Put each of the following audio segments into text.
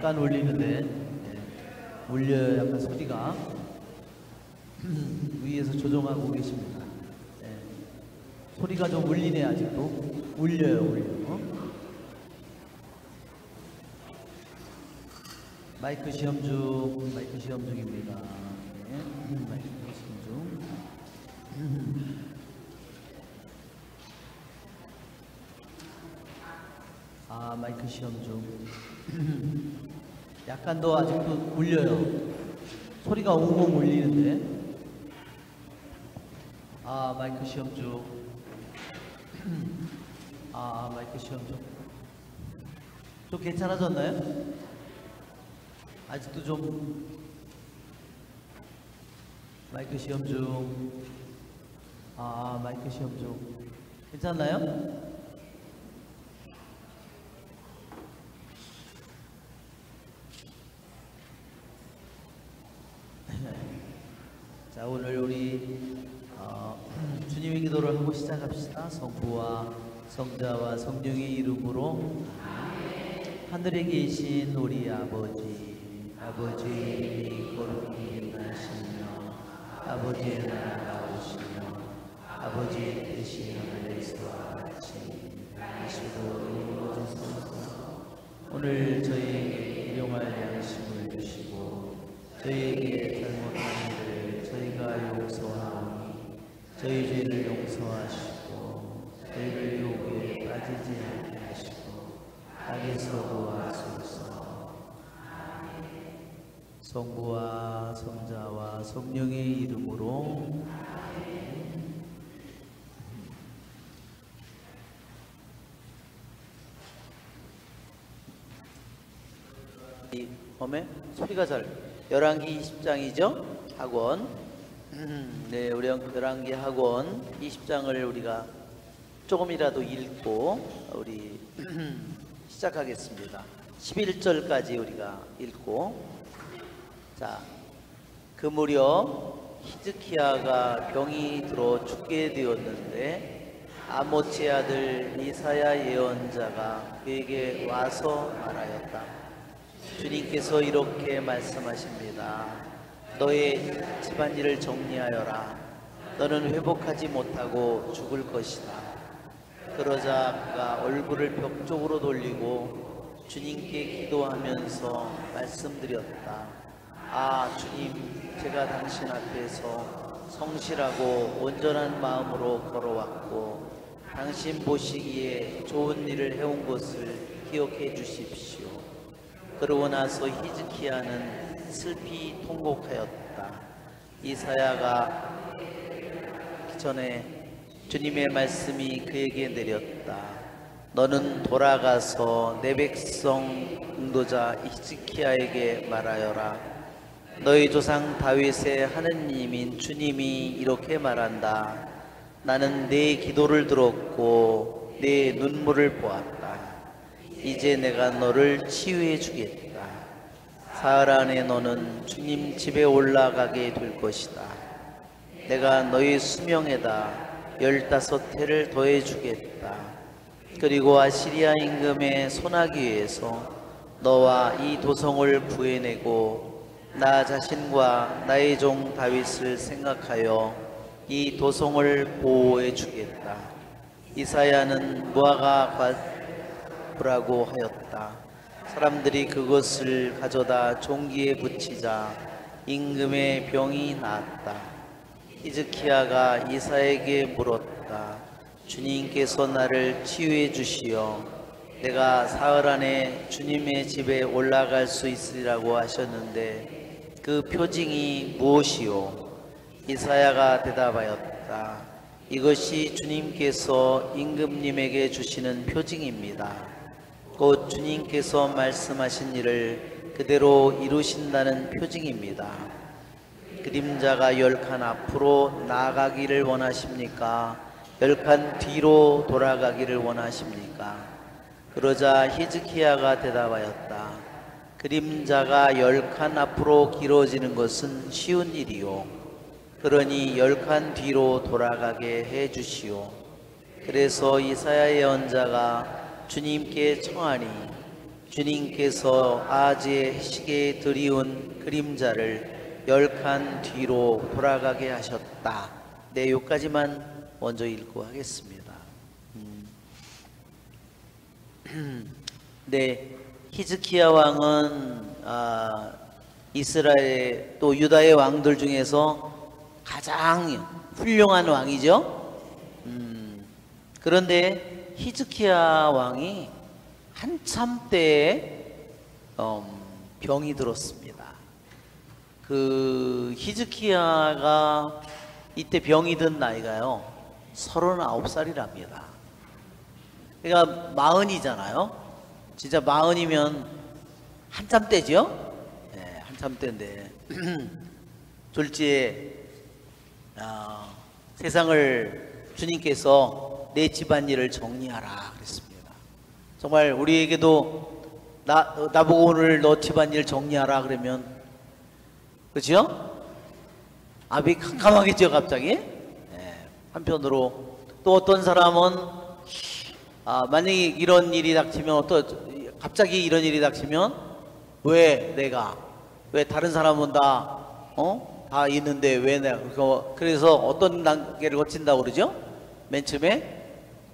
약간 울리는데 울려요. 약간 소리가 위에서 조정하고 계십니다. 소리가 좀 울리네. 아직도 울려요. 마이크 시험 중. 마이크 시험 중입니다. 마이크 시험 중. 마이크 시험 중. 약간 더 아직도 울려요. 소리가 웅웅 울리는데. 마이크 시험 중. 마이크 시험 중. 좀 괜찮아졌나요? 아직도 좀. 마이크 시험 중. 마이크 시험 중. 괜찮나요? 자, 오늘 우리 주님의 기도를 하고 시작합시다. 성부와 성자와 성령의 이름으로. 하늘에 계신 우리 아버지, 아버지 거룩히 나시며 아버지의 나라가 오시며 아버지의 뜻이 하늘에서와 같이 이시도 이루어지소서. 오늘 저희에게 일용할 양식을 주시고 저희에게 잘못한 일을 저희가 용서하오니 저희 죄를 용서하시고 저희를 유혹에 빠지지 않게 하시고 악에서 구하소서. 성부와 성자와 성령의 이름으로. 소리가 잘. 열왕기 20장이죠? 학원. 네, 우리 열왕기 학원 20장을 우리가 조금이라도 읽고 우리 시작하겠습니다. 11절까지 우리가 읽고. 자, 그 무렵 히즈키야가 병이 들어 죽게 되었는데 아모츠의 아들 이사야 예언자가 그에게 와서 말하였다. 주님께서 이렇게 말씀하십니다. 너의 집안일을 정리하여라. 너는 회복하지 못하고 죽을 것이다. 그러자 그가 얼굴을 벽 쪽으로 돌리고 주님께 기도하면서 말씀드렸다. 주님, 제가 당신 앞에서 성실하고 온전한 마음으로 걸어왔고 당신 보시기에 좋은 일을 해온 것을 기억해 주십시오. 그러고 나서 히즈키야는 슬피 통곡하였다. 이사야가 전에 주님의 말씀이 그에게 내렸다. 너는 돌아가서 내 백성 인도자 히즈키야에게 말하여라. 너희 조상 다윗의 하느님인 주님이 이렇게 말한다. 나는 내 기도를 들었고 내 눈물을 보았다. 이제 내가 너를 치유해 주겠다. 사흘 안에 너는 주님 집에 올라가게 될 것이다. 내가 너희 수명에다 15해를 더해 주겠다. 그리고 아시리아 임금의 소나기에서 너와 이 도성을 구해내고 나 자신과 나의 종 다윗을 생각하여 이 도성을 보호해 주겠다. 이사야는 무화과 밭이라고 하였다. 사람들이 그것을 가져다 종기에 붙이자 임금의 병이 나았다. 히즈키야가 이사야에게 물었다. 주님께서 나를 치유해 주시어 내가 사흘 안에 주님의 집에 올라갈 수 있으리라고 하셨는데 그 표징이 무엇이요? 이사야가 대답하였다. 이것이 주님께서 임금님에게 주시는 표징입니다. 곧 주님께서 말씀하신 일을 그대로 이루신다는 표징입니다. 그림자가 10칸 앞으로 나아가기를 원하십니까? 10칸 뒤로 돌아가기를 원하십니까? 그러자 히즈키야가 대답하였다. 그림자가 10칸 앞으로 길어지는 것은 쉬운 일이요. 그러니 10칸 뒤로 돌아가게 해 주시오. 그래서 이사야 예언자가 주님께 청하니 주님께서 아지의 시계에 드리운 그림자를 10칸 뒤로 돌아가게 하셨다. 네, 요까지만 먼저 읽고 하겠습니다. 네, 히즈키야 왕은 이스라엘 또 유다의 왕들 중에서 가장 훌륭한 왕이죠. 그런데 히즈키야 왕이 한참 때에 병이 들었습니다. 그 히즈키야가 이때 병이 든 나이가요 39살이랍니다. 그러니까 40이잖아요. 진짜 40이면 한참 때죠. 네, 한참 때인데 졸지에 세상을 주님께서 내 집안일을 정리하라 그랬습니다. 정말 우리에게도 나보고 오늘 너 집안일 정리하라 그러면 그렇죠? 압이 캄캄하겠죠 갑자기. 네. 한편으로 또 어떤 사람은 만약에 이런 일이 닥치면 갑자기 이런 일이 닥치면 왜 다른 사람은 다 있는데 왜 내가 그래서 어떤 단계를 거친다고 그러죠? 맨 처음에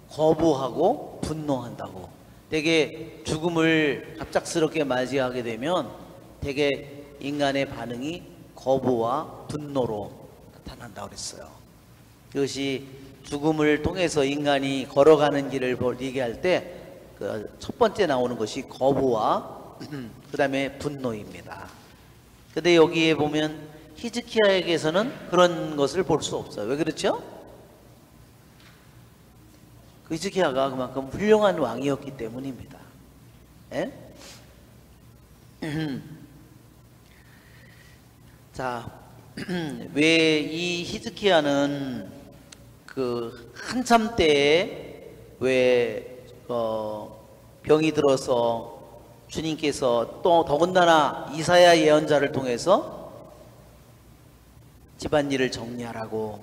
거부하고 분노한다고. 되게 죽음을 갑작스럽게 맞이하게 되면 되게 인간의 반응이 거부와 분노로 나타난다고 그랬어요. 그것이 죽음을 통해서 인간이 걸어가는 길을 얘기할 때 그 첫 번째 나오는 것이 거부와 그 다음에 분노입니다. 근데 여기에 보면 히즈키야에게서는 그런 것을 볼 수 없어요. 왜 그렇죠? 그 히즈키야가 그만큼 훌륭한 왕이었기 때문입니다. 예? 자, 왜 이 히즈키야는 그 한참 때에 왜 병이 들어서 주님께서 또 더군다나 이사야 예언자를 통해서 집안일을 정리하라고,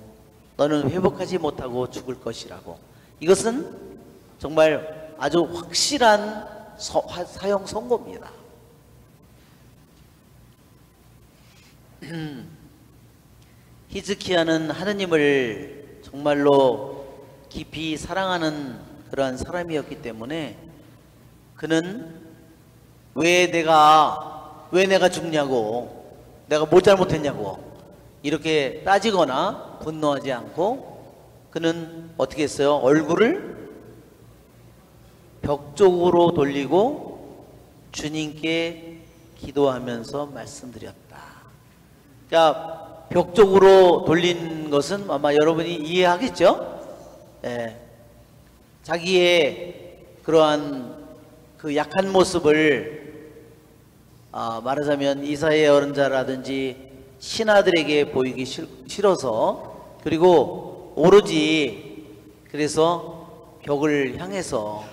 너는 회복하지 못하고 죽을 것이라고. 이것은 정말 아주 확실한 사형 선고입니다. 히즈키야는 하느님을 정말로 깊이 사랑하는 그러한 사람이었기 때문에 그는 왜 내가 죽냐고, 내가 뭘 잘못했냐고 이렇게 따지거나 분노하지 않고 그는 어떻게 했어요? 얼굴을 벽 쪽으로 돌리고 주님께 기도하면서 말씀드렸다. 자, 벽 쪽으로 돌린 것은 아마 여러분이 이해하겠죠? 예. 자기의 그러한 그 약한 모습을 말하자면 이사야 예언자라든지 신하들에게 보이기 싫어서, 그리고 오로지 그래서 벽을 향해서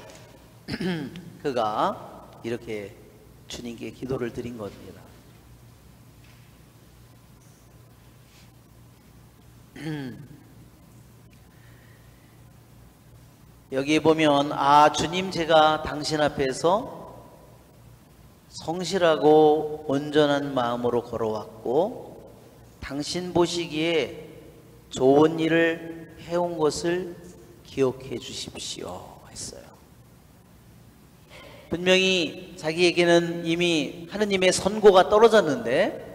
그가 이렇게 주님께 기도를 드린 겁니다. 여기에 보면 주님, 제가 당신 앞에서 성실하고 온전한 마음으로 걸어왔고 당신 보시기에 좋은 일을 해온 것을 기억해 주십시오 했어요. 분명히 자기에게는 이미 하느님의 선고가 떨어졌는데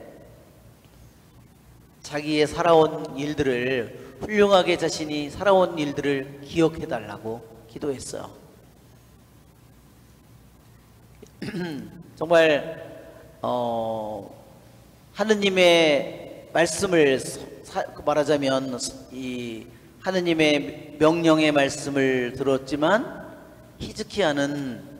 자기의 살아온 일들을, 훌륭하게 자신이 살아온 일들을 기억해 달라고 기도했어요. 정말 하느님의 말씀을 말하자면 이 하느님의 명령의 말씀을 들었지만 히즈키야는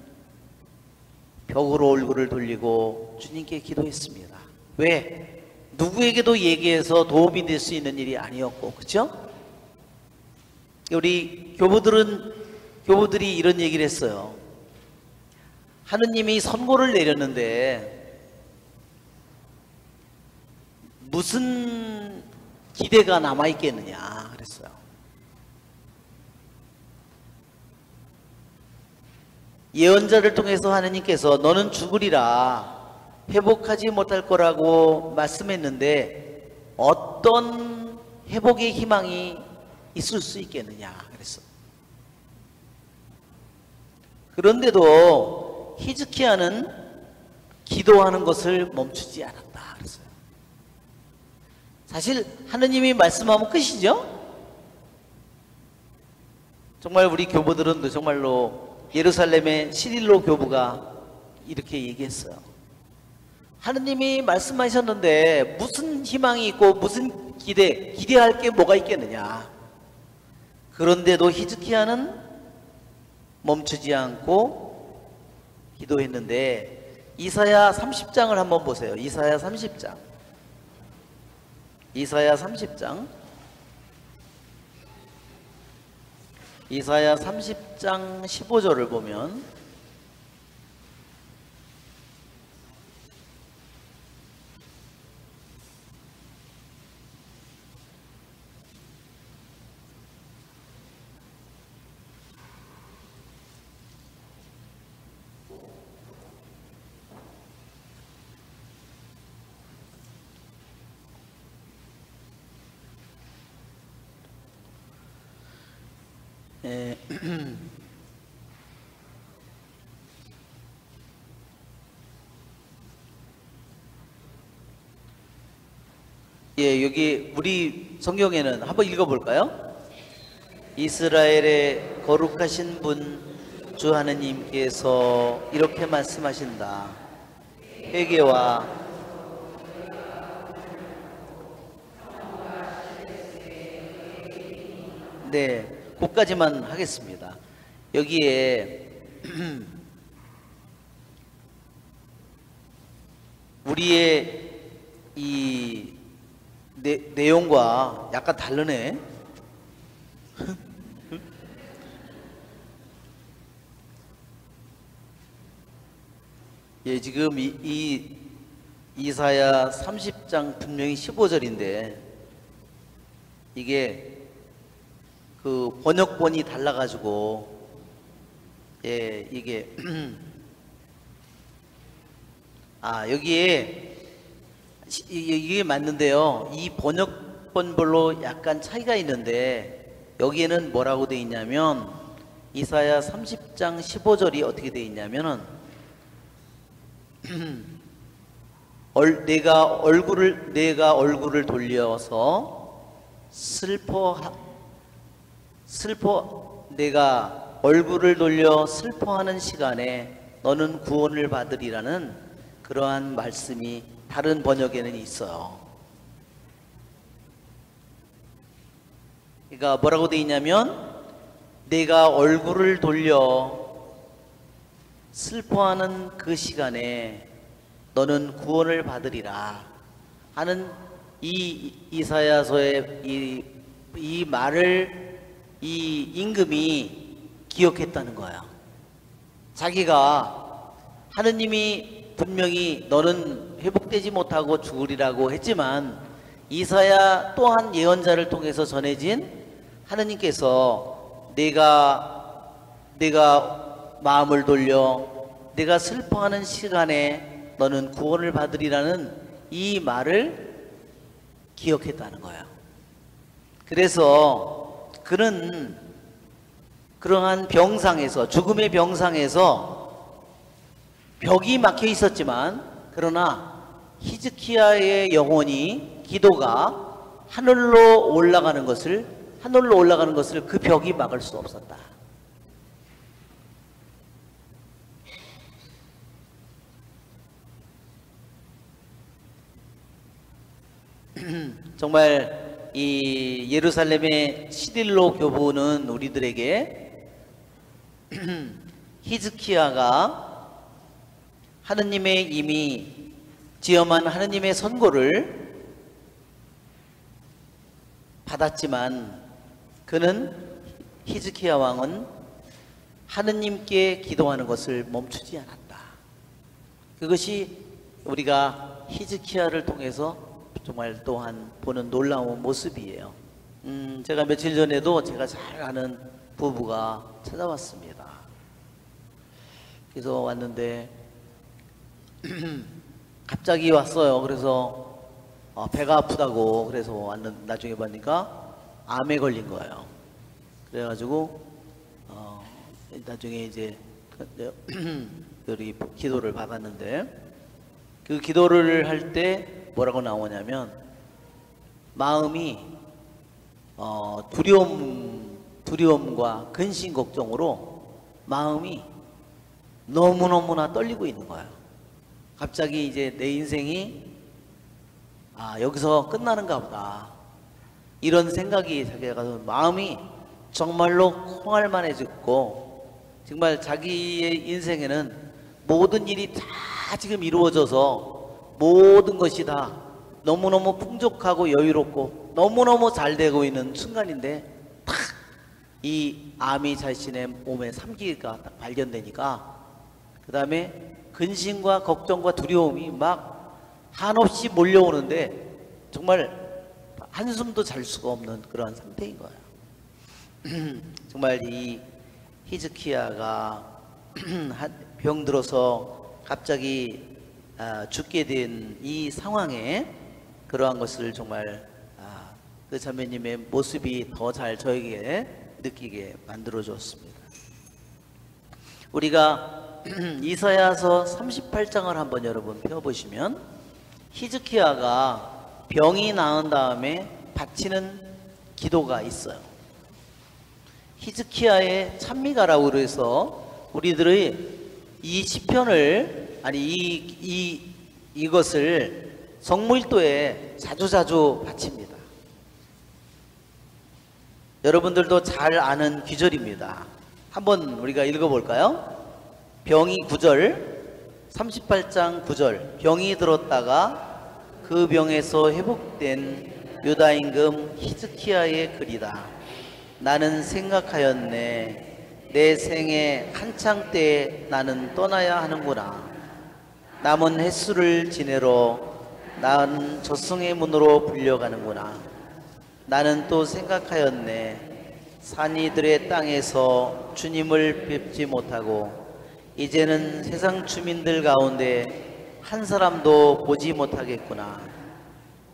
벽으로 얼굴을 돌리고 주님께 기도했습니다. 왜? 누구에게도 얘기해서 도움이 될 수 있는 일이 아니었고, 그렇죠? 우리 교부들이 이런 얘기를 했어요. 하느님이 선고를 내렸는데 무슨 기대가 남아있겠느냐 그랬어요. 예언자를 통해서 하느님께서 너는 죽으리라, 회복하지 못할 거라고 말씀했는데 어떤 회복의 희망이 있을 수 있겠느냐 그랬어. 그런데도 히즈키야는 기도하는 것을 멈추지 않았다 그랬어요. 사실 하느님이 말씀하면 끝이죠. 정말 우리 교부들은 정말로 예루살렘의 시릴로 교부가 이렇게 얘기했어요. 하느님이 말씀하셨는데 무슨 희망이 있고 무슨 기대할 게 뭐가 있겠느냐. 그런데도 히즈키야는 멈추지 않고 기도했는데 이사야 30장을 한번 보세요. 이사야 30장. 이사야 30장. 이사야 30장 15절을 보면 예, 여기 우리 성경에는 한번 읽어볼까요? 이스라엘의 거룩하신 분 주 하느님께서 이렇게 말씀하신다. 회개와 네, 그까지만 하겠습니다. 여기에 우리의 이 내용과 약간 다르네. 예, 지금 이사야 30장 분명히 15절인데 이게 그 번역본이 달라가지고 예, 이게 여기에 이게 맞는데요. 이 번역본별로 약간 차이가 있는데 여기에는 뭐라고 돼 있냐면 이사야 30장 15절이 어떻게 돼 있냐면은 내가 얼굴을 돌려서 내가 얼굴을 돌려 슬퍼하는 시간에 너는 구원을 받으리라는 그러한 말씀이 다른 번역에는 있어요. 그러니까 뭐라고 돼 있냐면 내가 얼굴을 돌려 슬퍼하는 그 시간에 너는 구원을 받으리라 하는 이 이사야서의 이 말을 이 임금이 기억했다는 거예요. 자기가 하느님이 분명히 너는 회복되지 못하고 죽으리라고 했지만 이사야 또한 예언자를 통해서 전해진 하느님께서 내가 마음을 돌려 내가 슬퍼하는 시간에 너는 구원을 받으리라는 이 말을 기억했다는 거예요. 그래서 그는 그러한 병상에서 죽음의 병상에서 벽이 막혀 있었지만 그러나 히즈키야의 영혼이 기도가 하늘로 올라가는 것을 그 벽이 막을 수 없었다. 정말 이 예루살렘의 시릴로 교부는 우리들에게 히즈키야가 하느님의 이미 지엄한 하느님의 선고를 받았지만 그는 히즈키야 왕은 하느님께 기도하는 것을 멈추지 않았다. 그것이 우리가 히즈키야를 통해서 정말 또한 보는 놀라운 모습이에요. 제가 며칠 전에도 제가 잘 아는 부부가 찾아왔습니다. 그래서 왔는데 갑자기 왔어요. 그래서 배가 아프다고 그래서 나중에 보니까 암에 걸린 거예요. 그래가지고 나중에 이제 여기 기도를 받았는데 그 기도를 할 때 뭐라고 나오냐면 마음이 두려움과 근심 걱정으로 마음이 너무너무나 떨리고 있는 거예요. 갑자기 이제 내 인생이 여기서 끝나는가 보다 이런 생각이 자기가 가서 마음이 정말로 콩알만해졌고 정말 자기의 인생에는 모든 일이 다 지금 이루어져서 모든 것이 다 너무너무 풍족하고 여유롭고 너무너무 잘 되고 있는 순간인데 탁 이 암이 자신의 몸에 3기가 발견되니까 그 다음에 근심과 걱정과 두려움이 막 한없이 몰려오는데 정말 한숨도 잘 수가 없는 그런 상태인 거예요. 정말 이 히즈키야가 병들어서 갑자기 죽게 된 이 상황에 그러한 것을 정말 그 자매님의 모습이 더 잘 저에게 느끼게 만들어 주었습니다. 우리가 이사야서 38장을 한번 여러분 펴보시면 히즈키야가 병이 나은 다음에 바치는 기도가 있어요. 히즈키야의 찬미가라고 그래서 우리들의 이 시편을 이것을 성물도에 자주자주 바칩니다. 여러분들도 잘 아는 귀절입니다. 한번 우리가 읽어볼까요? 병이 9절 38장 9절 병이 들었다가 그 병에서 회복된 유다 임금 히즈키야의 글이다. 나는 생각하였네. 내 생애 한창 때에 나는 떠나야 하는구나. 남은 햇수를 지내러 나는 저승의 문으로 불려가는구나. 나는 또 생각하였네. 산이들의 땅에서 주님을 뵙지 못하고 이제는 세상 주민들 가운데 한 사람도 보지 못하겠구나.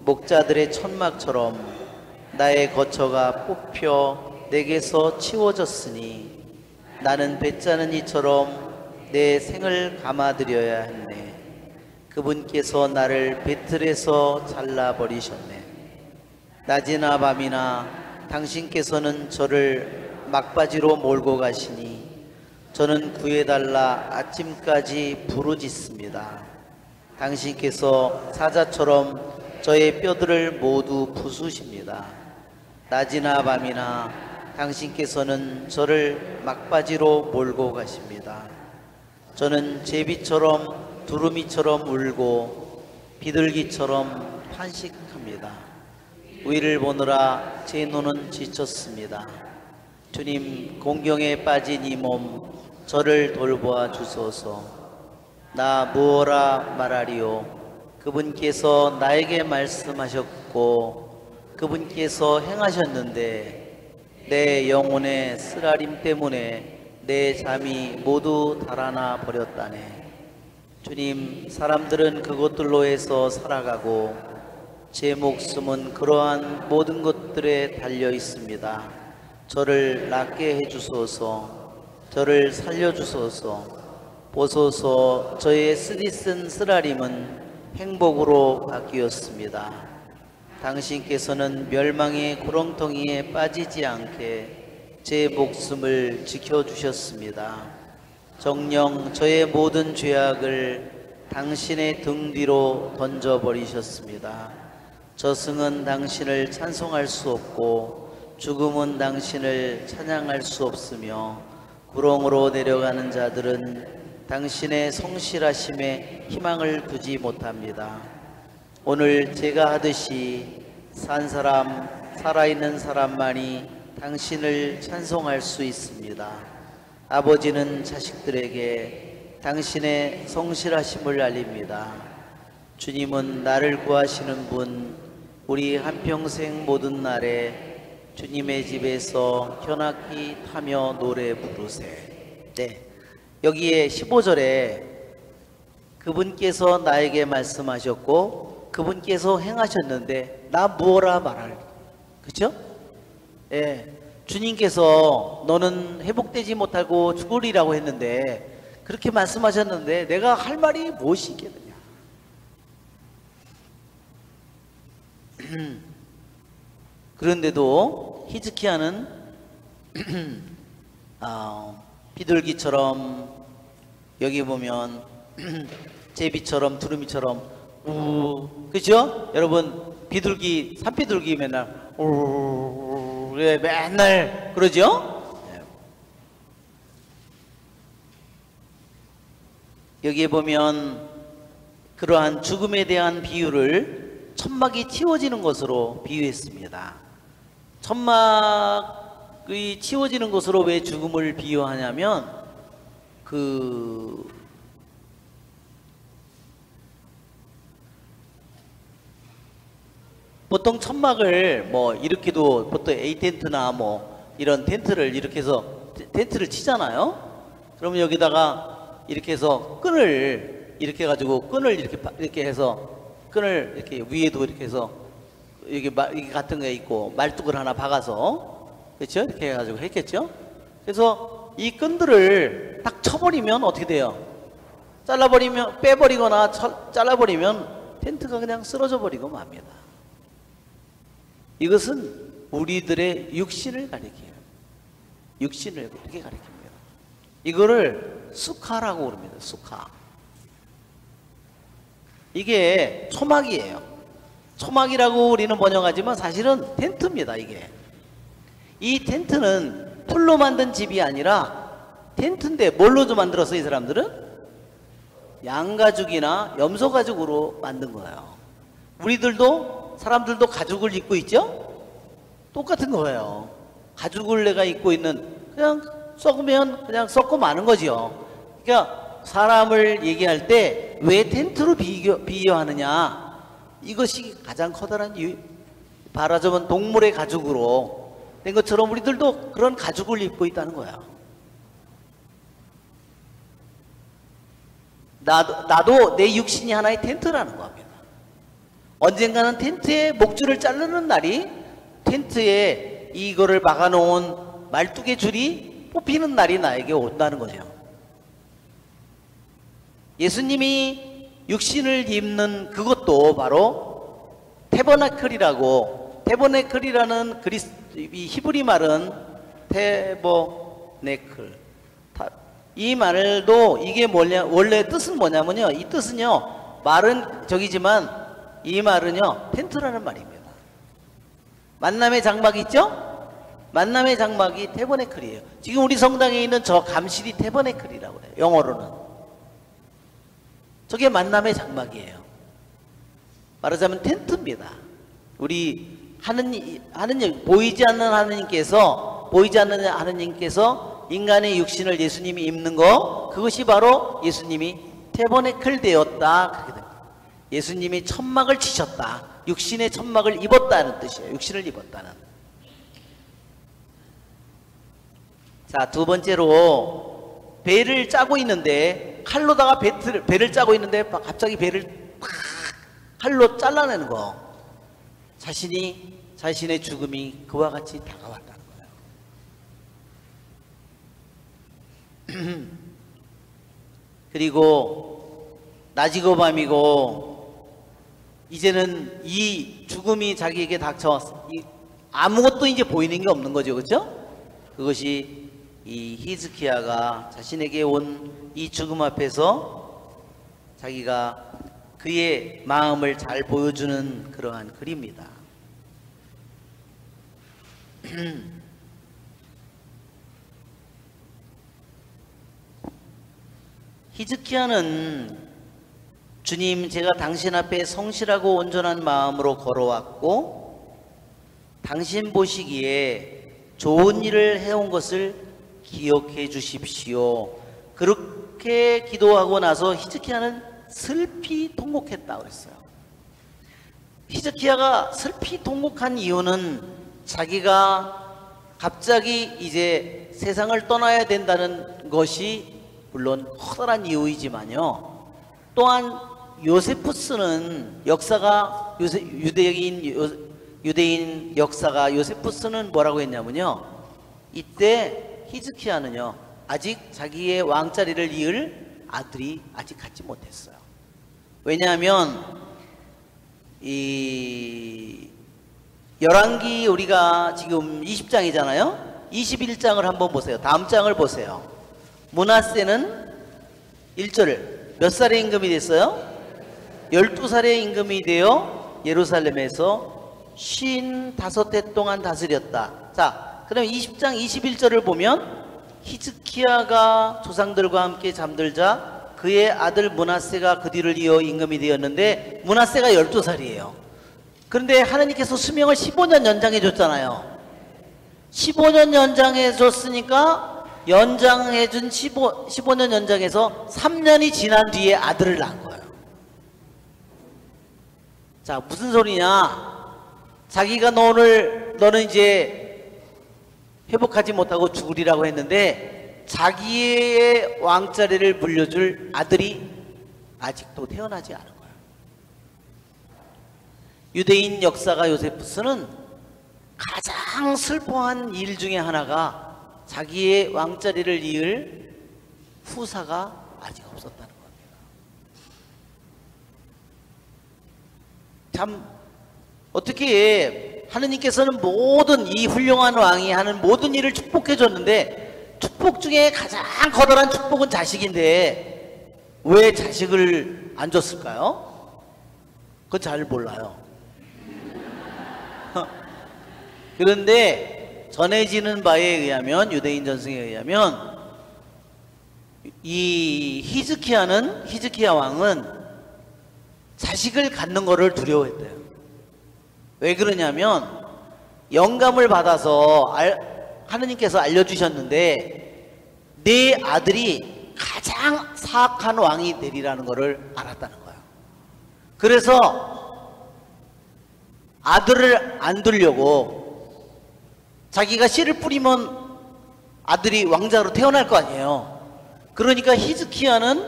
목자들의 천막처럼 나의 거처가 뽑혀 내게서 치워졌으니 나는 배짜는 이처럼 내 생을 감아드려야 했네. 그분께서 나를 배틀에서 잘라버리셨네. 낮이나 밤이나 당신께서는 저를 막바지로 몰고 가시니 저는 구해달라 아침까지 부르짖습니다. 당신께서 사자처럼 저의 뼈들을 모두 부수십니다. 낮이나 밤이나 당신께서는 저를 막바지로 몰고 가십니다. 저는 제비처럼 두루미처럼 울고 비둘기처럼 탄식합니다. 위를 보느라 제 눈은 지쳤습니다. 주님, 공경에 빠진 이 몸 저를 돌보아 주소서. 나 무엇라 말하리요. 그분께서 나에게 말씀하셨고 그분께서 행하셨는데 내 영혼의 쓰라림 때문에 내 잠이 모두 달아나 버렸다네. 주님, 사람들은 그것들로 해서 살아가고 제 목숨은 그러한 모든 것들에 달려 있습니다. 저를 낫게 해주소서. 저를 살려주소서. 보소서. 저의 쓰디쓴 쓰라림은 행복으로 바뀌었습니다. 당신께서는 멸망의 구렁텅이에 빠지지 않게 제 목숨을 지켜주셨습니다. 정녕 저의 모든 죄악을 당신의 등 뒤로 던져버리셨습니다. 저승은 당신을 찬송할 수 없고 죽음은 당신을 찬양할 수 없으며 구렁으로 내려가는 자들은 당신의 성실하심에 희망을 두지 못합니다. 오늘 제가 하듯이 산 사람, 살아있는 사람만이 당신을 찬송할 수 있습니다. 아버지는 자식들에게 당신의 성실하심을 알립니다. 주님은 나를 구하시는 분, 우리 한평생 모든 날에 주님의 집에서 현악기 타며 노래 부르세. 네, 여기에 15절에 그분께서 나에게 말씀하셨고 그분께서 행하셨는데 나 무엇라 말할. 그렇죠? 예, 주님께서 너는 회복되지 못하고 죽으리라고 했는데 그렇게 말씀하셨는데 내가 할 말이 무엇이 있겠느냐. 그런데도 히즈키야는 비둘기처럼 여기 보면 제비처럼 두루미처럼 그죠? 여러분 비둘기 산비둘기 맨날 그래 맨날 그러죠? 여기에 보면 그러한 죽음에 대한 비유를 천막이 치워지는 것으로 비유했습니다. 천막이 치워지는 것으로 왜 죽음을 비유하냐면 보통 천막을 뭐 이렇게도 보통 A텐트나 뭐 이런 텐트를 이렇게 해서 텐트를 치잖아요. 그러면 여기다가 이렇게 해서 끈을 이렇게 해가지고 끈을 이렇게 해서 끈을 이렇게 위에도 이렇게 해서 여기 같은 게 있고 말뚝을 하나 박아서 그렇죠? 이렇게 해가지고 했겠죠. 그래서 이 끈들을 딱 쳐버리면 어떻게 돼요? 잘라버리면 빼버리거나 잘라버리면 텐트가 그냥 쓰러져 버리고 맙니다. 이것은 우리들의 육신을 가리켜요. 육신을 이렇게 가리킵니다. 이거를 수카라고 그럽니다. 수카. 이게 초막이에요. 초막이라고 우리는 번역하지만 사실은 텐트입니다. 이게. 이 텐트는 풀로 만든 집이 아니라 텐트인데 뭘로 만들었어요? 이 사람들은? 양가죽이나 염소가죽으로 만든 거예요. 사람들도 가죽을 입고 있죠? 똑같은 거예요. 가죽을 내가 입고 있는, 그냥 썩으면 그냥 썩고 마는 거지요. 그러니까 사람을 얘기할 때 왜 텐트로 비유하느냐, 이것이 가장 커다란 이유. 말하자면 동물의 가죽으로 된 것처럼 우리들도 그런 가죽을 입고 있다는 거야. 나도 내 육신이 하나의 텐트라는 겁니다. 언젠가는 텐트의 목줄을 자르는 날이, 텐트에 이거를 막아놓은 말뚝의 줄이 뽑히는 날이 나에게 온다는 거죠. 예수님이 육신을 입는 그것도 바로 태버나클이라고, 태버네클이라는 이 히브리 말은 태버네클, 이 말도 이게 원래 뜻은 뭐냐면요, 이 뜻은요, 말은 저기지만 이 말은요 텐트라는 말입니다. 만남의 장막 있죠? 만남의 장막이 태버네클이에요. 지금 우리 성당에 있는 저 감실이 태버네클이라고 해요. 영어로는 저게 만남의 장막이에요. 말하자면 텐트입니다. 우리 하느님, 보이지 않는 하느님께서 인간의 육신을 예수님이 입는 거, 그것이 바로 예수님이 태버네클 되었다, 그렇게 됩니다. 예수님이 천막을 치셨다, 육신의 천막을 입었다는 뜻이에요. 육신을 입었다는. 자, 두 번째로 배를 짜고 있는데, 칼로다가 배를 짜고 있는데 갑자기 배를 팍 칼로 잘라내는 거, 자신의 죽음이 그와 같이 다가왔다는 거예요. 그리고 낮이고 밤이고 이제는 이 죽음이 자기에게 닥쳐왔어. 아무것도 이제 보이는 게 없는 거죠. 그렇죠? 그것이 이 히즈키야가 자신에게 온 이 죽음 앞에서 자기가 그의 마음을 잘 보여주는 그러한 글입니다. 히즈키야는 주님, 제가 당신 앞에 성실하고 온전한 마음으로 걸어왔고 당신 보시기에 좋은 일을 해온 것을 기억해 주십시오. 그렇게 기도하고 나서 히즈키야는 슬피 통곡했다고 그랬어요. 히즈키야가 슬피 통곡한 이유는 자기가 갑자기 이제 세상을 떠나야 된다는 것이 물론 커다란 이유이지만요. 또한 요세푸스는 역사가 유대인 역사가 요세푸스는 뭐라고 했냐면요. 이때 히즈키야는요 아직 자기의 왕자리를 이을 아들이 아직 갖지 못했어요. 왜냐하면 이 열왕기 우리가 지금 20장이잖아요. 21장을 한번 보세요. 다음 장을 보세요. 므낫세는 1절 몇 살의 임금이 됐어요? 12살의 임금이 되어 예루살렘에서 55해 동안 다스렸다. 자, 그럼 20장 21절을 보면 히즈키야가 조상들과 함께 잠들자 그의 아들 므낫세가 그 뒤를 이어 임금이 되었는데 므낫세가 12살이에요. 그런데 하나님께서 수명을 15년 연장해 줬잖아요. 15년 연장해 줬으니까 연장해 준 15년 연장해서 3년이 지난 뒤에 아들을 낳은 거예요. 자, 무슨 소리냐? 자기가 너는 이제 회복하지 못하고 죽으리라고 했는데 자기의 왕자리를 물려줄 아들이 아직도 태어나지 않은 거예요. 유대인 역사가 요세푸스는 가장 슬퍼한 일 중에 하나가 자기의 왕자리를 이을 후사가 아직 없었다는 겁니다. 참 어떻게 하느님께서는 모든 이 훌륭한 왕이 하는 모든 일을 축복해 줬는데 축복 중에 가장 커다란 축복은 자식인데 왜 자식을 안 줬을까요? 그건 잘 몰라요. 그런데 전해지는 바에 의하면 유대인 전승에 의하면 이 히즈키야 왕은 자식을 갖는 것을 두려워했대요. 왜 그러냐면 영감을 받아서 하느님께서 알려주셨는데 내 아들이 가장 사악한 왕이 되리라는 것을 알았다는 거예요. 그래서 아들을 안 두려고 자기가 씨를 뿌리면 아들이 왕자로 태어날 거 아니에요. 그러니까 히즈키야는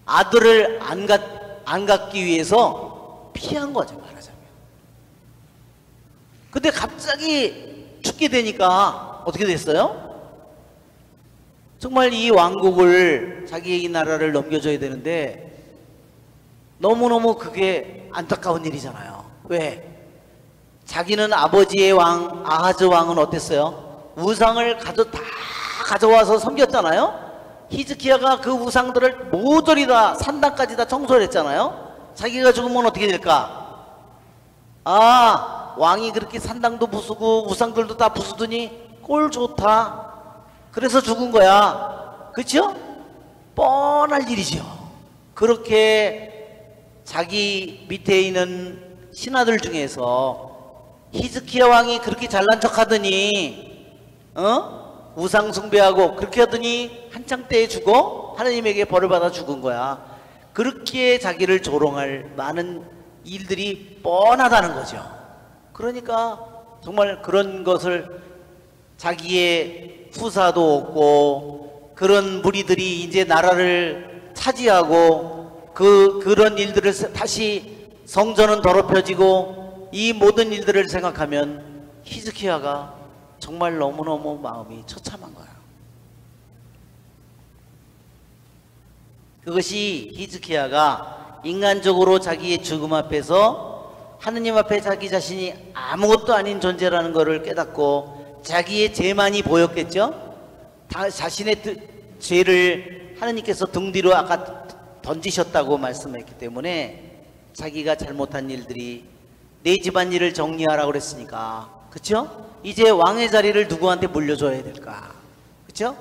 아들을 안 갖기 위해서 피한 거죠, 말하자면. 근데 갑자기 죽게 되니까 어떻게 됐어요? 정말 이 왕국을 자기의 나라를 넘겨줘야 되는데 너무너무 그게 안타까운 일이잖아요. 왜? 자기는 아버지의 왕 아하즈 왕은 어땠어요? 우상을 다 가져와서 섬겼잖아요. 히즈키야가 그 우상들을 모조리 다 산당까지 다 청소를 했잖아요. 자기가 죽으면 어떻게 될까? 아, 왕이 그렇게 산당도 부수고 우상들도 다 부수더니 꼴 좋다. 그래서 죽은 거야. 그렇죠? 뻔할 일이죠. 그렇게 자기 밑에 있는 신하들 중에서 히즈키야 왕이 그렇게 잘난 척 하더니 우상 숭배하고 그렇게 하더니 한창 때에 죽어 하나님에게 벌을 받아 죽은 거야. 그렇게 자기를 조롱할 많은 일들이 뻔하다는 거죠. 그러니까 정말 그런 것을 자기의 후사도 없고 그런 무리들이 이제 나라를 차지하고 그런 일들을 다시 성전은 더럽혀지고 이 모든 일들을 생각하면 히즈키야가 정말 너무너무 마음이 처참한 거야. 그것이 히즈키야가 인간적으로 자기의 죽음 앞에서 하느님 앞에 자기 자신이 아무것도 아닌 존재라는 것을 깨닫고 자기의 죄만이 보였겠죠? 자신의 죄를 하느님께서 등 뒤로 아까 던지셨다고 말씀했기 때문에 자기가 잘못한 일들이 내 집안일을 정리하라고 그랬으니까, 그쵸? 이제 왕의 자리를 누구한테 물려줘야 될까? 그쵸?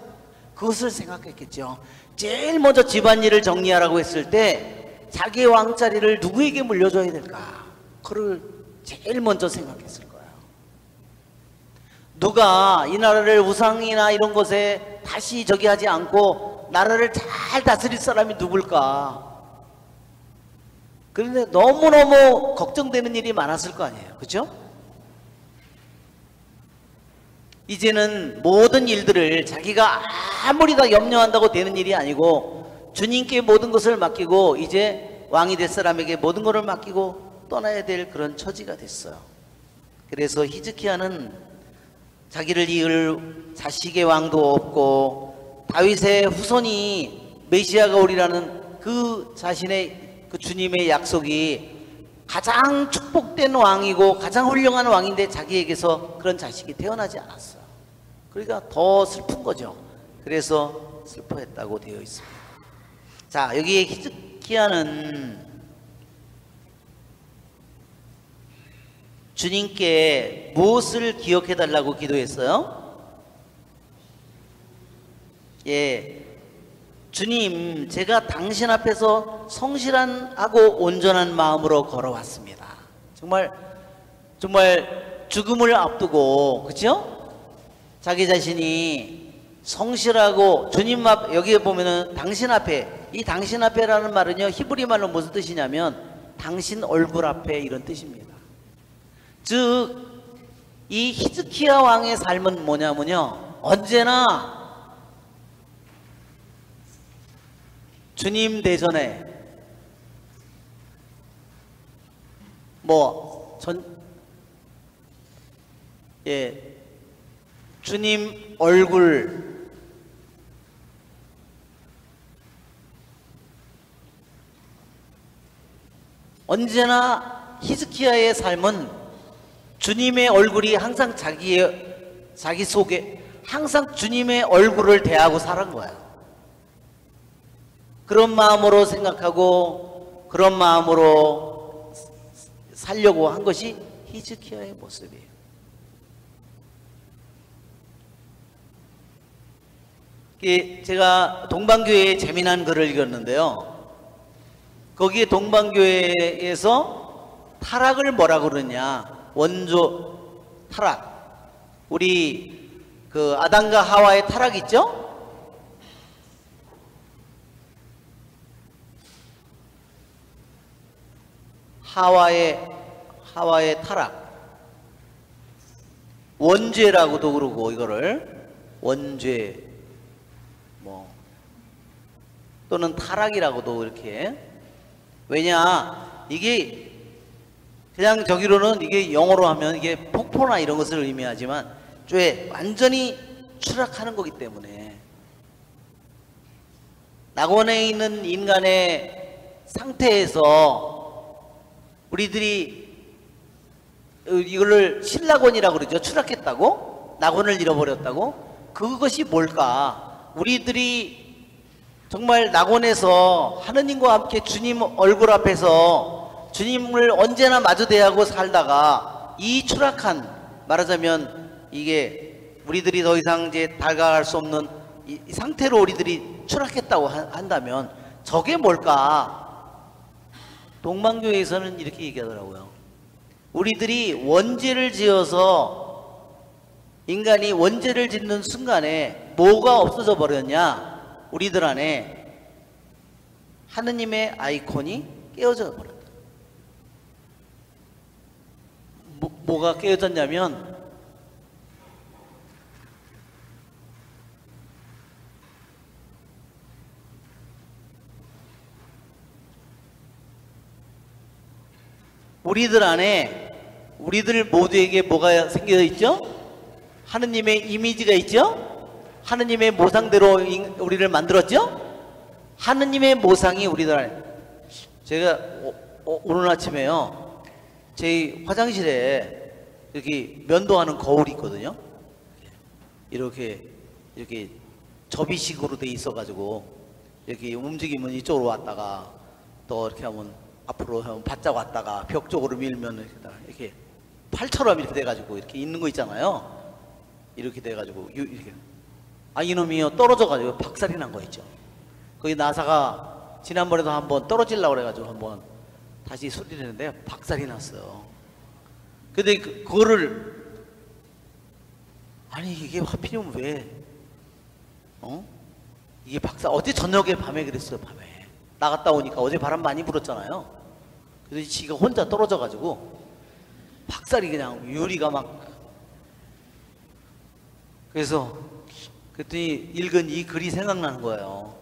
그것을 생각했겠죠. 제일 먼저 집안일을 정리하라고 했을 때 자기의 왕자리를 누구에게 물려줘야 될까? 그걸 제일 먼저 생각했을 거예요. 누가 이 나라를 우상이나 이런 것에 다시 저기 하지 않고 나라를 잘 다스릴 사람이 누굴까? 그런데 너무너무 걱정되는 일이 많았을 거 아니에요. 그죠? 이제는 모든 일들을 자기가 아무리 다 염려한다고 되는 일이 아니고 주님께 모든 것을 맡기고 이제 왕이 될 사람에게 모든 것을 맡기고 떠나야 될 그런 처지가 됐어요. 그래서 히즈키야는 자기를 이을 자식의 왕도 없고 다윗의 후손이 메시아가 오리라는 그 자신의 그 주님의 약속이 가장 축복된 왕이고 가장 훌륭한 왕인데 자기에게서 그런 자식이 태어나지 않았어요. 그러니까 더 슬픈 거죠. 그래서 슬퍼했다고 되어 있습니다. 자, 여기에 히즈키야는 주님께 무엇을 기억해 달라고 기도했어요? 예, 주님, 제가 당신 앞에서 성실하고 온전한 마음으로 걸어왔습니다. 정말 죽음을 앞두고, 그죠? 자기 자신이 성실하고 주님 앞, 여기에 보면은 당신 앞에, 이 당신 앞에라는 말은요, 히브리 말로 무슨 뜻이냐면 당신 얼굴 앞에 이런 뜻입니다. 즉, 이 히즈키야 왕의 삶은 뭐냐면요, 언제나 주님 대전에 주님 얼굴, 언제나 히즈키야의 삶은 주님의 얼굴이 항상 자기 속에 항상 주님의 얼굴을 대하고 살은 거예요. 그런 마음으로 생각하고 그런 마음으로 살려고 한 것이 히즈키야의 모습이에요. 제가 동방교회에 재미난 글을 읽었는데요. 거기에 동방교회에서 타락을 뭐라 그러냐, 원조 타락, 우리 그 아담과 하와의 타락 있죠? 하와의 타락, 원죄라고도 그러고, 이거를 원죄 또는 타락이라고도 이렇게. 왜냐, 이게 그냥 저기로는 이게 영어로 하면 이게 폭포나 이런 것을 의미하지만 죄, 완전히 추락하는 거기 때문에 낙원에 있는 인간의 상태에서 우리들이 이거를 신낙원이라고 그러죠. 추락했다고, 낙원을 잃어버렸다고. 그것이 뭘까? 우리들이 정말 낙원에서 하느님과 함께 주님 얼굴 앞에서 주님을 언제나 마주대하고 살다가 이 추락한, 말하자면 이게 우리들이 더 이상 이제 다가갈 수 없는 이 상태로 우리들이 추락했다고 한다면 저게 뭘까? 동방교회에서는 이렇게 얘기하더라고요. 우리들이 원죄를 지어서, 인간이 원죄를 짓는 순간에 뭐가 없어져 버렸냐? 우리들 안에 하느님의 아이콘이 깨어져 버렸다. 뭐가 깨어졌냐면 우리들 안에, 우리들 모두에게 뭐가 생겨 있죠? 하느님의 이미지가 있죠? 하느님의 모상대로 우리를 만들었죠? 하느님의 모상이 우리들 안에. 제가 오늘 아침에요, 제 화장실에 이렇게 면도하는 거울이 있거든요. 이렇게 접이식으로 돼 있어가지고 이렇게 움직이면 이쪽으로 왔다가 또 이렇게 하면 앞으로 하면 바짝 왔다가 벽 쪽으로 밀면 이렇게 팔처럼 이렇게 돼가지고 이렇게 있는 거 있잖아요. 이렇게 돼가지고 이렇게. 이놈이요, 떨어져가지고 박살이 난 거 있죠. 거기 나사가 지난번에도 한번 떨어지려고 그래가지고 한번 다시 수리를 했는데 박살이 났어요. 근데 그거를, 아니 이게 하필이면 왜 이게 박살, 어제 저녁에 밤에 그랬어요. 밤에 나갔다 오니까 어제 바람 많이 불었잖아요. 그래서 지가 혼자 떨어져가지고 박살이, 그냥 유리가 막 그래서 그랬더니 읽은 이 글이 생각나는 거예요.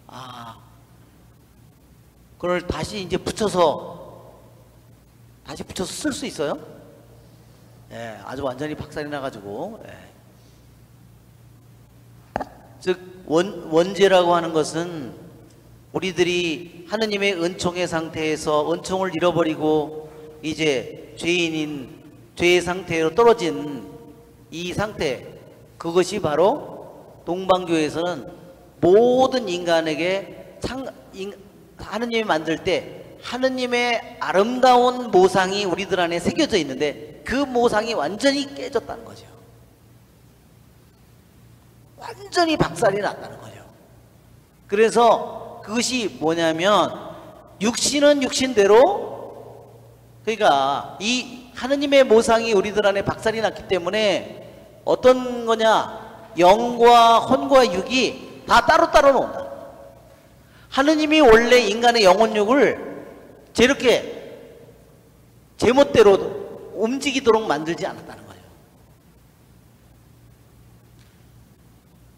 아, 그걸 다시 이제 다시 붙여서 쓸 수 있어요? 예, 아주 완전히 박살이 나가지고. 예. 즉 원죄라고 하는 것은 우리들이 하느님의 은총의 상태에서 은총을 잃어버리고 이제 죄의 상태로 떨어진 이 상태, 그것이 바로 동방교회에서는 모든 인간에게 하느님이 만들 때 하느님의 아름다운 모상이 우리들 안에 새겨져 있는데 그 모상이 완전히 깨졌다는 거죠. 완전히 박살이 났다는 거죠. 그래서 그것이 뭐냐면 육신은 육신대로, 그러니까 이 하느님의 모상이 우리들 안에 박살이 났기 때문에 어떤 거냐, 영과 혼과 육이 다 따로따로 논다. 하느님이 원래 인간의 영혼육을 저렇게 제멋대로 움직이도록 만들지 않았다는 거예요.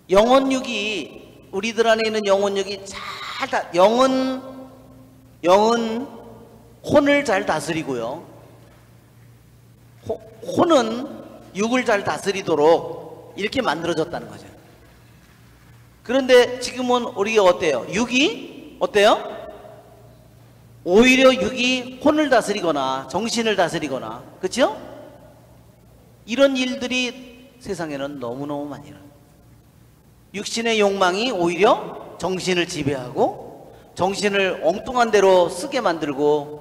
영혼육이, 우리들 안에 있는 영혼육이 영은 혼을 잘 다스리고요, 혼은 육을 잘 다스리도록 이렇게 만들어졌다는 거죠. 그런데 지금은 우리가 어때요? 육이 어때요? 오히려 육이 혼을 다스리거나 정신을 다스리거나, 그렇죠? 이런 일들이 세상에는 너무너무 많이 일어나요. 육신의 욕망이 오히려 정신을 지배하고 정신을 엉뚱한 대로 쓰게 만들고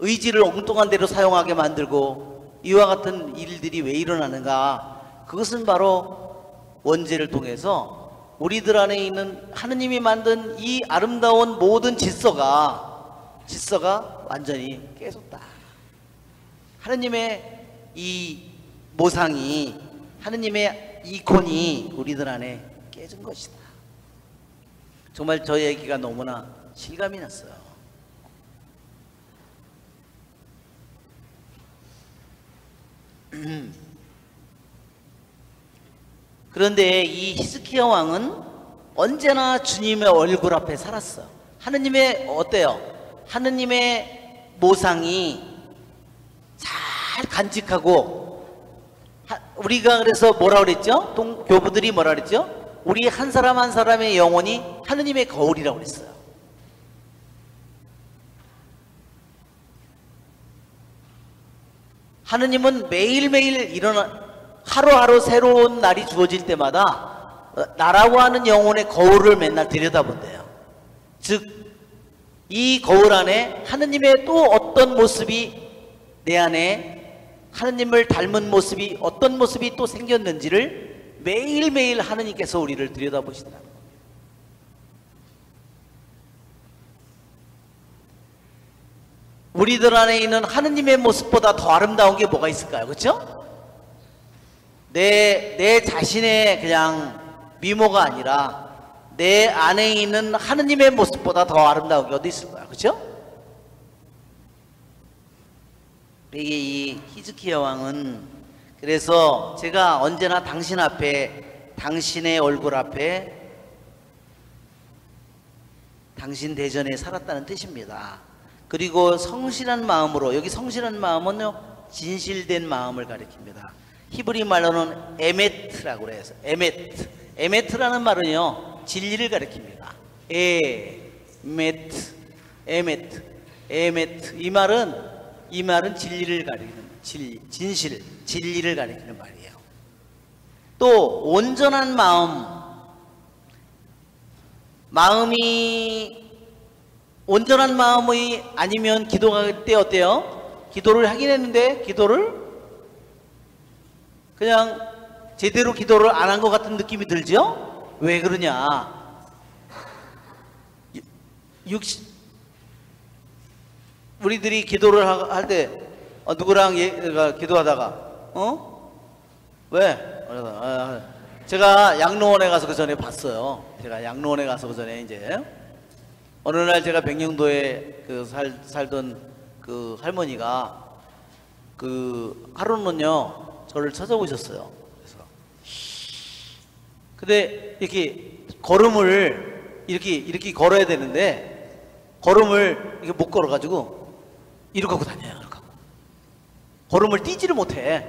의지를 엉뚱한 대로 사용하게 만들고, 이와 같은 일들이 왜 일어나는가? 그것은 바로 원죄를 통해서 우리들 안에 있는 하느님이 만든 이 아름다운 모든 질서가 완전히 깨졌다. 하느님의 이 모상이, 하느님의 이콘이 우리들 안에 깨진 것이다. 정말 저 얘기가 너무나 실감이 났어요. 그런데 이 히스기야 왕은 언제나 주님의 얼굴 앞에 살았어. 하느님의 어때요? 하느님의 모상이 잘 간직하고, 우리가 그래서 뭐라 그랬죠? 교부들이 뭐라 그랬죠? 우리 한 사람 한 사람의 영혼이 하느님의 거울이라고 그랬어요. 하느님은 매일매일 하루하루 새로운 날이 주어질 때마다 나라고 하는 영혼의 거울을 맨날 들여다본대요. 즉 이 거울 안에 하느님의 또 어떤 모습이, 내 안에 하느님을 닮은 모습이, 어떤 모습이 또 생겼는지를 매일매일 하느님께서 우리를 들여다보신다. 우리들 안에 있는 하느님의 모습보다 더 아름다운 게 뭐가 있을까요? 그렇죠? 내 자신의 그냥 미모가 아니라 내 안에 있는 하느님의 모습보다 더 아름다운 게 어디 있을까요? 그렇죠? 이 히스기야 왕은, 그래서 제가 언제나 당신 앞에, 당신의 얼굴 앞에, 당신 대전에 살았다는 뜻입니다. 그리고 성실한 마음으로, 여기 성실한 마음은요, 진실된 마음을 가리킵니다. 히브리 말로는 에메트라고 그래요. 에메트라는 말은요, 진리를 가리킵니다. 에메트. 이 말은 진리를 가리키는, 진리를 가리키는 말이에요. 또 온전한 온전한 마음이 아니면 기도할 때 어때요? 기도를 하긴 했는데 기도를 그냥 제대로 기도를 안 한 것 같은 느낌이 들죠? 왜 그러냐? 우리들이 기도를 할 때 누구랑 기도하다가 왜? 제가 양로원에 가서 그 전에 봤어요. 제가 양로원에 가서 그 전에 이제 어느 날 제가 백령도에 살던 그 할머니가 하루는요 저를 찾아오셨어요. 그래서 근데 이렇게 걸음을 이렇게 걸어야 되는데 걸음을 이렇게 못 걸어가지고 이렇게 하고 다녀요. 이렇게 하고. 걸음을 뛰지를 못해.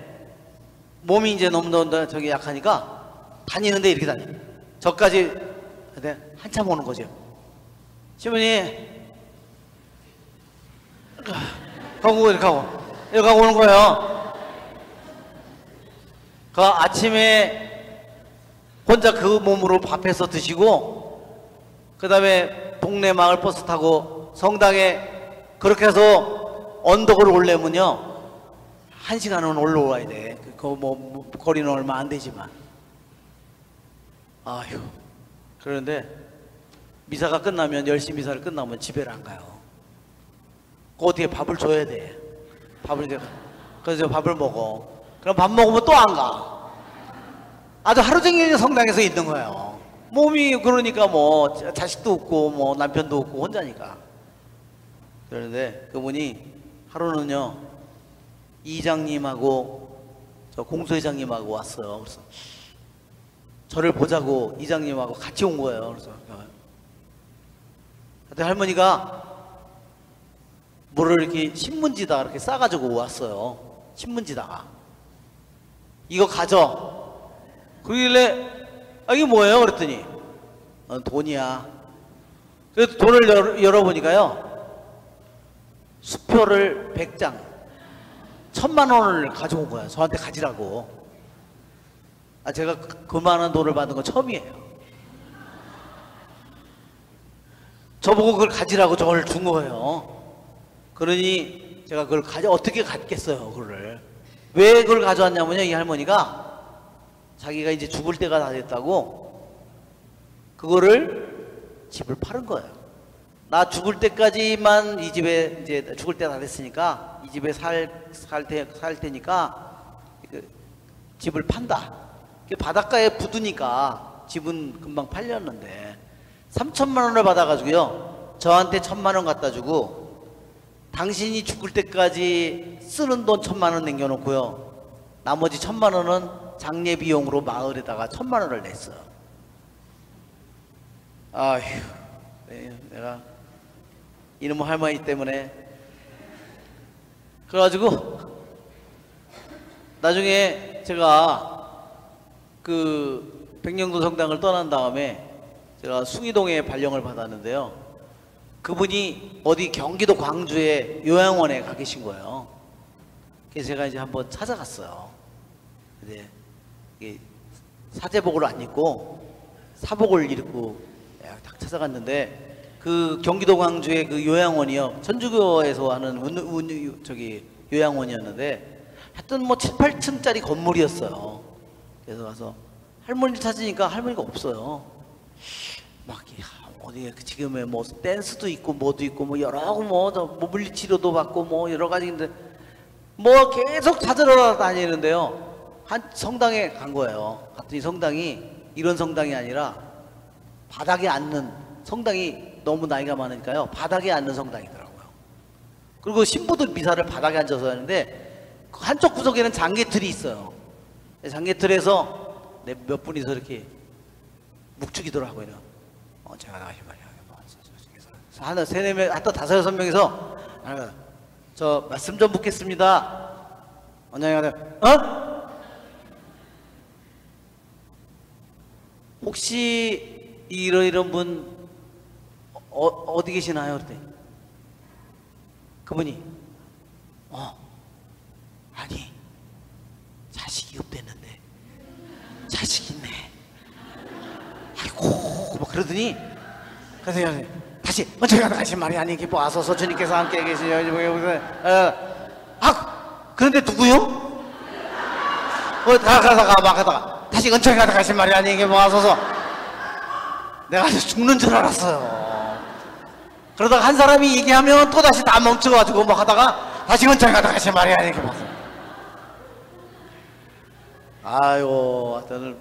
몸이 이제 너무 저기 약하니까 다니는데 이렇게 다녀. 저까지 한참 오는 거죠. 시어머니 가고 이렇게 하고 오는 거예요. 그 아침에 혼자 그 몸으로 밥해서 드시고 그 다음에 동네 마을 버스 타고 성당에 그렇게 해서 언덕을 오려면요 1시간은 올라와야 돼. 그거 뭐 거리는 얼마 안 되지만. 아휴. 그런데 미사가 끝나면 10시 미사를 끝나면 집에를 안 가요. 그 어떻게 밥을 줘야 돼. 그래서 밥을 먹어. 그럼 밥 먹으면 또 안 가. 아주 하루 종일 성당에서 있는 거예요. 몸이 그러니까 뭐 자식도 없고 뭐 남편도 없고 혼자니까. 그런데 그분이 하루는요 이장님하고 저 공소회장님하고 왔어요. 그래서 저를 보자고 이장님하고 같이 온 거예요. 그래서 그때 할머니가 뭐를 이렇게 신문지다가 이렇게 싸가지고 왔어요. 신문지다가 이거 가져. 그러길래 이게 뭐예요? 그랬더니 돈이야. 그래서 돈을 열어보니까요 수표를 100장 1000만 원을 가져온 거야. 저한테 가지라고. 제가 그만한 돈을 받은 건 처음이에요. 저보고 그걸 가지라고 저걸 준 거예요. 그러니 제가 그걸 어떻게 갖겠어요, 그걸. 왜 그걸 가져왔냐면요, 이 할머니가 자기가 이제 죽을 때가 다 됐다고 그거를 집을 팔은 거예요. 나 죽을 때까지만 이 집에 이제 죽을 때가 다 됐으니까 이 집에 살 테니까 그 집을 판다. 바닷가에 부두니까 집은 금방 팔렸는데 3천만 원을 받아가지고요 저한테 1000만 원 갖다 주고 당신이 죽을 때까지 쓰는 돈 1000만 원 남겨놓고요 나머지 1000만 원은 장례 비용으로 마을에다가 1000만 원을 냈어요. 아휴, 내가 이놈의 할머니 때문에 그래가지고 나중에 제가 그 백령도 성당을 떠난 다음에 제가 숭이동에 발령을 받았는데요. 그분이 어디 경기도 광주에 요양원에 가 계신 거예요. 그래서 제가 이제 한번 찾아갔어요. 근데 이게 사제복을 안 입고 사복을 입고 딱 찾아갔는데 그 경기도 광주의 그 요양원이요 천주교에서 하는 저기 요양원이었는데 하여튼 뭐 7, 8층짜리 건물이었어요. 그래서 가서 할머니 찾으니까 할머니가 없어요. 막 어디 지금에 뭐 댄스도 있고 뭐도 있고 뭐 여러 하고 뭐 물리치료도 받고 뭐 여러 가지인데 뭐 계속 찾으러 다니는데요. 한 성당에 간 거예요. 갔더니 성당이 이런 성당이 아니라 바닥에 앉는 성당이 너무 나이가 많으니까요. 바닥에 앉는 성당이더라고요. 그리고 신부들 미사를 바닥에 앉아서 하는데 한쪽 구석에는 장계틀이 있어요. 장계틀에서 몇 분이서 이렇게 묵죽이더라고요. 제가 나가시 말이야. 하나, 세네 명, 하여튼 5, 6명이서 저 말씀 좀 묻겠습니다. 원장님, 혹시 이런 분 어디 계시나요? 그랬더니 그분이 아니 자식이 없댔는데 자식이 있네. 아이고 막 그러더니 그래서 다시 먼저 가신 말이 아니 이게 와서 주님께서 함께 계시냐. 그런데 누구요? 가다가 다시 은총에 가신 말이 아니 이게 와서서 내가 죽는 줄 알았어요. 그러다가 한 사람이 얘기하면 또 다시 다 멈춰가지고 뭐 하다가 다시 은총에 가신 말이 아니 이게 와서 아유 하여튼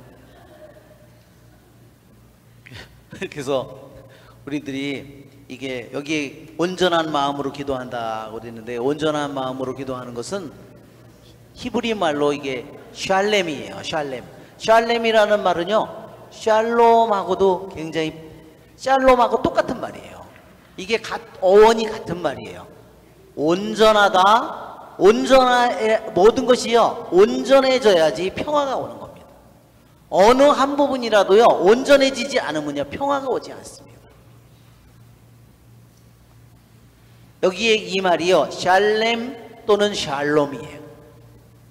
그래서 우리들이 이게 여기에 온전한 마음으로 기도한다고 그랬는데 온전한 마음으로 기도하는 것은 히브리 말로 이게 샬렘이에요. 샬렘이라는 말은요 샬롬하고도 굉장히 샬롬하고 똑같은 말이에요. 이게 어원이 같은 말이에요. 온전하다, 모든 것이요 온전해져야지 평화가 오는 겁니다. 어느 한 부분이라도요 온전해지지 않으면요 평화가 오지 않습니다. 여기에 이 말이요 샬렘 또는 샬롬이에요.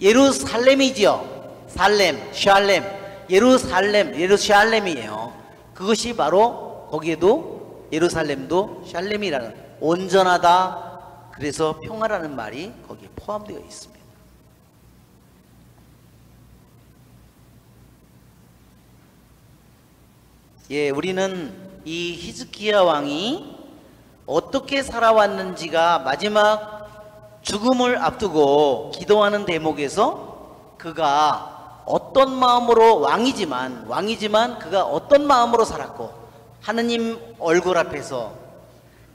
예루살렘이지요. 살렘, 샬렘, 예루살렘이에요. 그것이 바로 거기에도 예루살렘도 샬렘이라는 온전하다, 그래서 평화라는 말이 거기에 포함되어 있습니다. 예, 우리는 이 히즈키야 왕이 어떻게 살아왔는지가 마지막 죽음을 앞두고 기도하는 대목에서 그가 어떤 마음으로 왕이지만 그가 어떤 마음으로 살았고 하느님 얼굴 앞에서,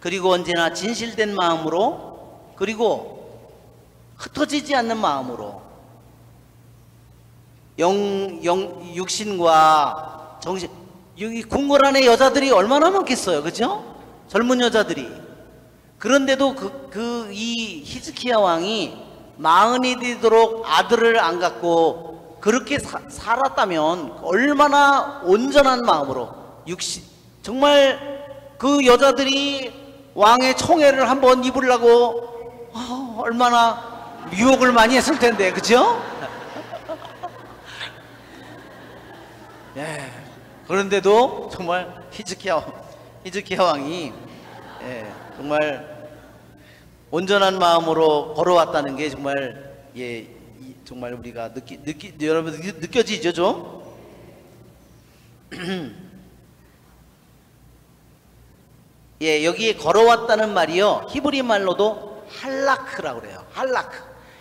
그리고 언제나 진실된 마음으로, 그리고 흩어지지 않는 마음으로 육신과 정신, 여기 궁궐 안에 여자들이 얼마나 많겠어요, 그죠? 젊은 여자들이. 그런데도 이 히즈키야 왕이 마흔이 되도록 아들을 안 갖고 그렇게 살았다면 얼마나 온전한 마음으로, 정말 그 여자들이 왕의 총애를 한번 입으려고 얼마나 유혹을 많이 했을 텐데, 그죠? 예. 그런데도 정말 히즈키야 왕이 정말 온전한 마음으로 걸어왔다는 게 정말 정말 우리가 여러분 느껴지죠, 좀? 예, 여기에 걸어왔다는 말이요 히브리 말로도 할라크라고 그래요. 할라크.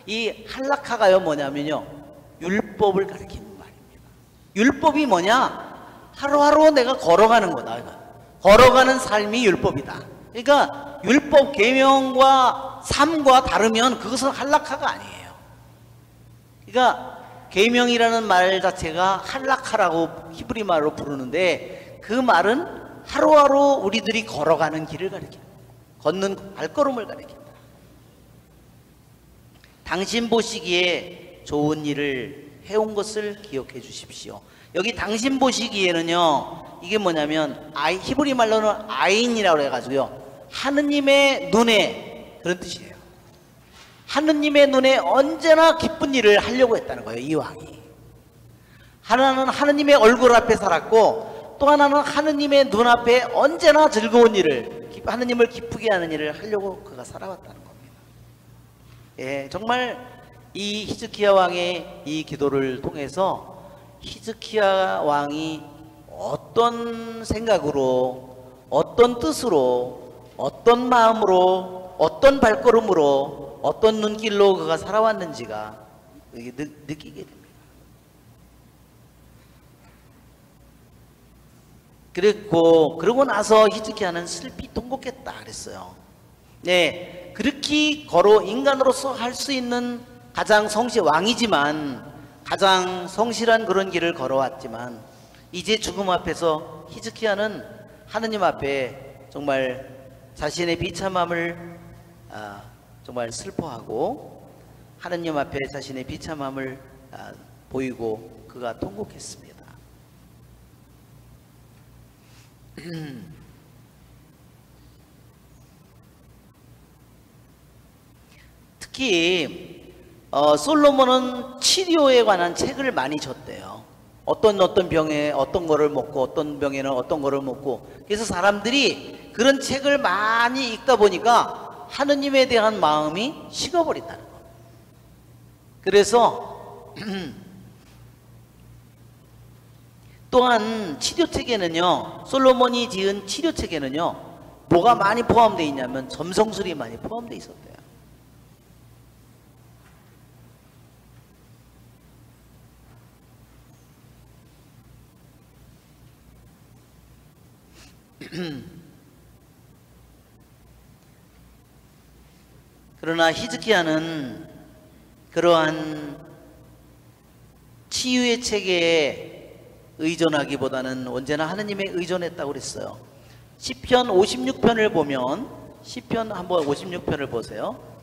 이 할라카가요 뭐냐면요 율법을 가리키는 말입니다. 율법이 뭐냐? 하루하루 내가 걸어가는 거다. 걸어가는 삶이 율법이다. 그러니까 율법 계명과 삶과 다르면 그것은 할라카가 아니에요. 그러니까 계명이라는 말 자체가 할라카라고 히브리 말로 부르는데, 그 말은 하루하루 우리들이 걸어가는 길을 가리킨다. 걷는 발걸음을 가리킨다. 당신 보시기에 좋은 일을 해온 것을 기억해 주십시오. 여기 당신 보시기에는요 이게 뭐냐면 히브리 말로는 아인이라고 해가지고요 하느님의 눈에, 그런 뜻이에요. 하느님의 눈에 언제나 기쁜 일을 하려고 했다는 거예요, 이 왕이. 하나는 하느님의 얼굴 앞에 살았고, 또 하나는 하느님의 눈앞에 언제나 즐거운 일을, 하느님을 기쁘게 하는 일을 하려고 그가 살아왔다는 겁니다. 예, 정말 이 히즈키야 왕의 이 기도를 통해서 히즈키야 왕이 어떤 생각으로, 어떤 뜻으로, 어떤 마음으로, 어떤 발걸음으로, 어떤 눈길로 그가 살아왔는지가 느끼게 됩니다. 그러고 나서 히즈키야는 슬피 통곡했다 그랬어요. 네, 그렇게 인간으로서 할 수 있는 가장 왕이지만 가장 성실한 그런 길을 걸어왔지만, 이제 죽음 앞에서 히즈키야는 하느님 앞에 정말 자신의 비참함을 정말 슬퍼하고 하느님 앞에 자신의 비참함을 보이고 그가 통곡했습니다. 특히 솔로몬은 치료에 관한 책을 많이 줬대요. 어떤 병에 어떤 거를 먹고, 어떤 병에는 어떤 거를 먹고. 그래서 사람들이 그런 책을 많이 읽다 보니까 하느님에 대한 마음이 식어버린다는 거예요. 그래서 또한 치료책에는요, 솔로몬이 지은 치료책에는요 뭐가 많이 포함되어 있냐면 점성술이 많이 포함되어 있었대요. 그러나 히즈키야는 그러한 치유의 책에 의존하기보다는 언제나 하느님에 의존했다고 그랬어요. 시편 56편을 보면, 시편 한번 56편을 보세요.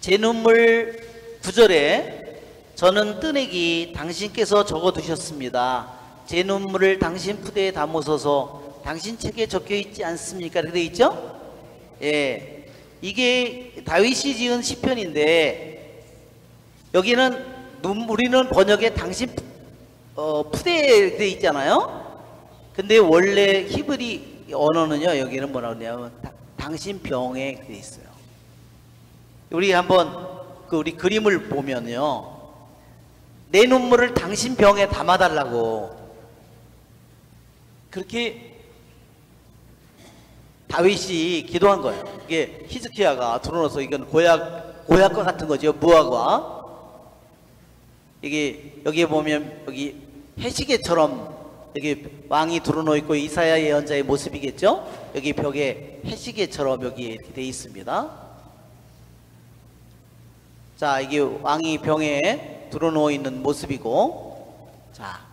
제 눈물 9절에 저는 뜨내기 당신께서 적어두셨습니다. 제 눈물을 당신 푸대에 담으소서 당신 책에 적혀 있지 않습니까? 이렇게 돼 있죠? 예, 이게 다윗이 지은 시편인데 여기는 우리는 번역에 당신 푸대에 돼 있잖아요. 근데 원래 히브리 언어는요, 여기는 뭐라고 그러냐면 당신 병에 돼 있어요. 우리 한번 우리 그림을 보면요, 내 눈물을 당신 병에 담아달라고 그렇게 다윗이 기도한 거예요. 이게 히즈키야가 들어놓아서 이건 고약과 같은 거죠. 무화과. 이게 여기에 보면 여기 해시계처럼 여기 왕이 두루놓여 있고 이사야 예언자의 모습이겠죠. 여기 벽에 해시계처럼 여기 이렇게 돼 있습니다. 자, 이게 왕이 병에 두루놓여 있는 모습이고, 자,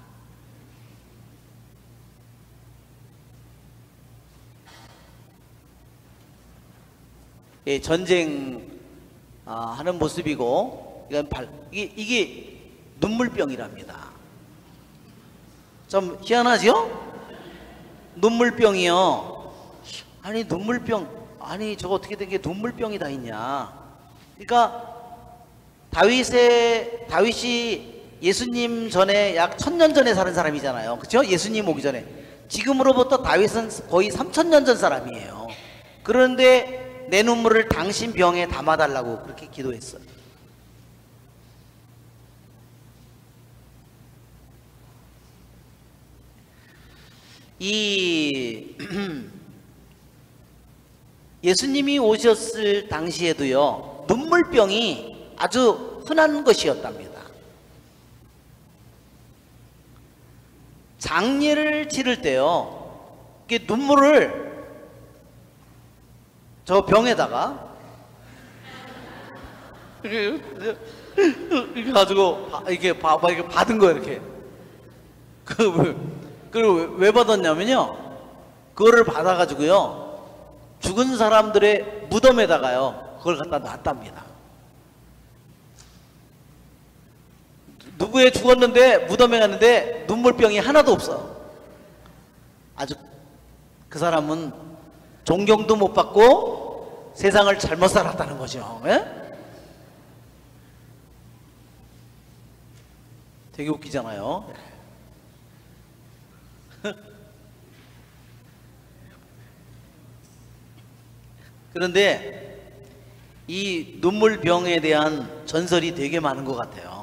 예, 전쟁 하는 모습이고, 이게 눈물병이랍니다. 좀 희한하죠? 눈물병이요. 아니 눈물병, 아니 저거 어떻게 된 게 눈물병이 다 있냐. 그러니까 다윗이 예수님 전에 약 1000년 전에 사는 사람이잖아요. 그렇죠? 예수님 오기 전에. 지금으로부터 다윗은 거의 3000년 전 사람이에요. 그런데 내 눈물을 당신 병에 담아달라고 그렇게 기도했어요. 이 예수님이 오셨을 당시에도요, 눈물병이 아주 흔한 것이었답니다. 장례를 치를 때요, 이게 눈물을 저 병에다가 이렇게 가지고 이게 받은 거예요. 이렇게. 그리고 왜 받았냐면요, 그거를 받아가지고요 죽은 사람들의 무덤에다가요 그걸 갖다 놨답니다. 누구의 죽었는데 무덤에 갔는데 눈물병이 하나도 없어. 아주 그 사람은 존경도 못 받고 세상을 잘못 살았다는 거죠. 예? 되게 웃기잖아요. 그런데 이 눈물병에 대한 전설이 되게 많은 것 같아요.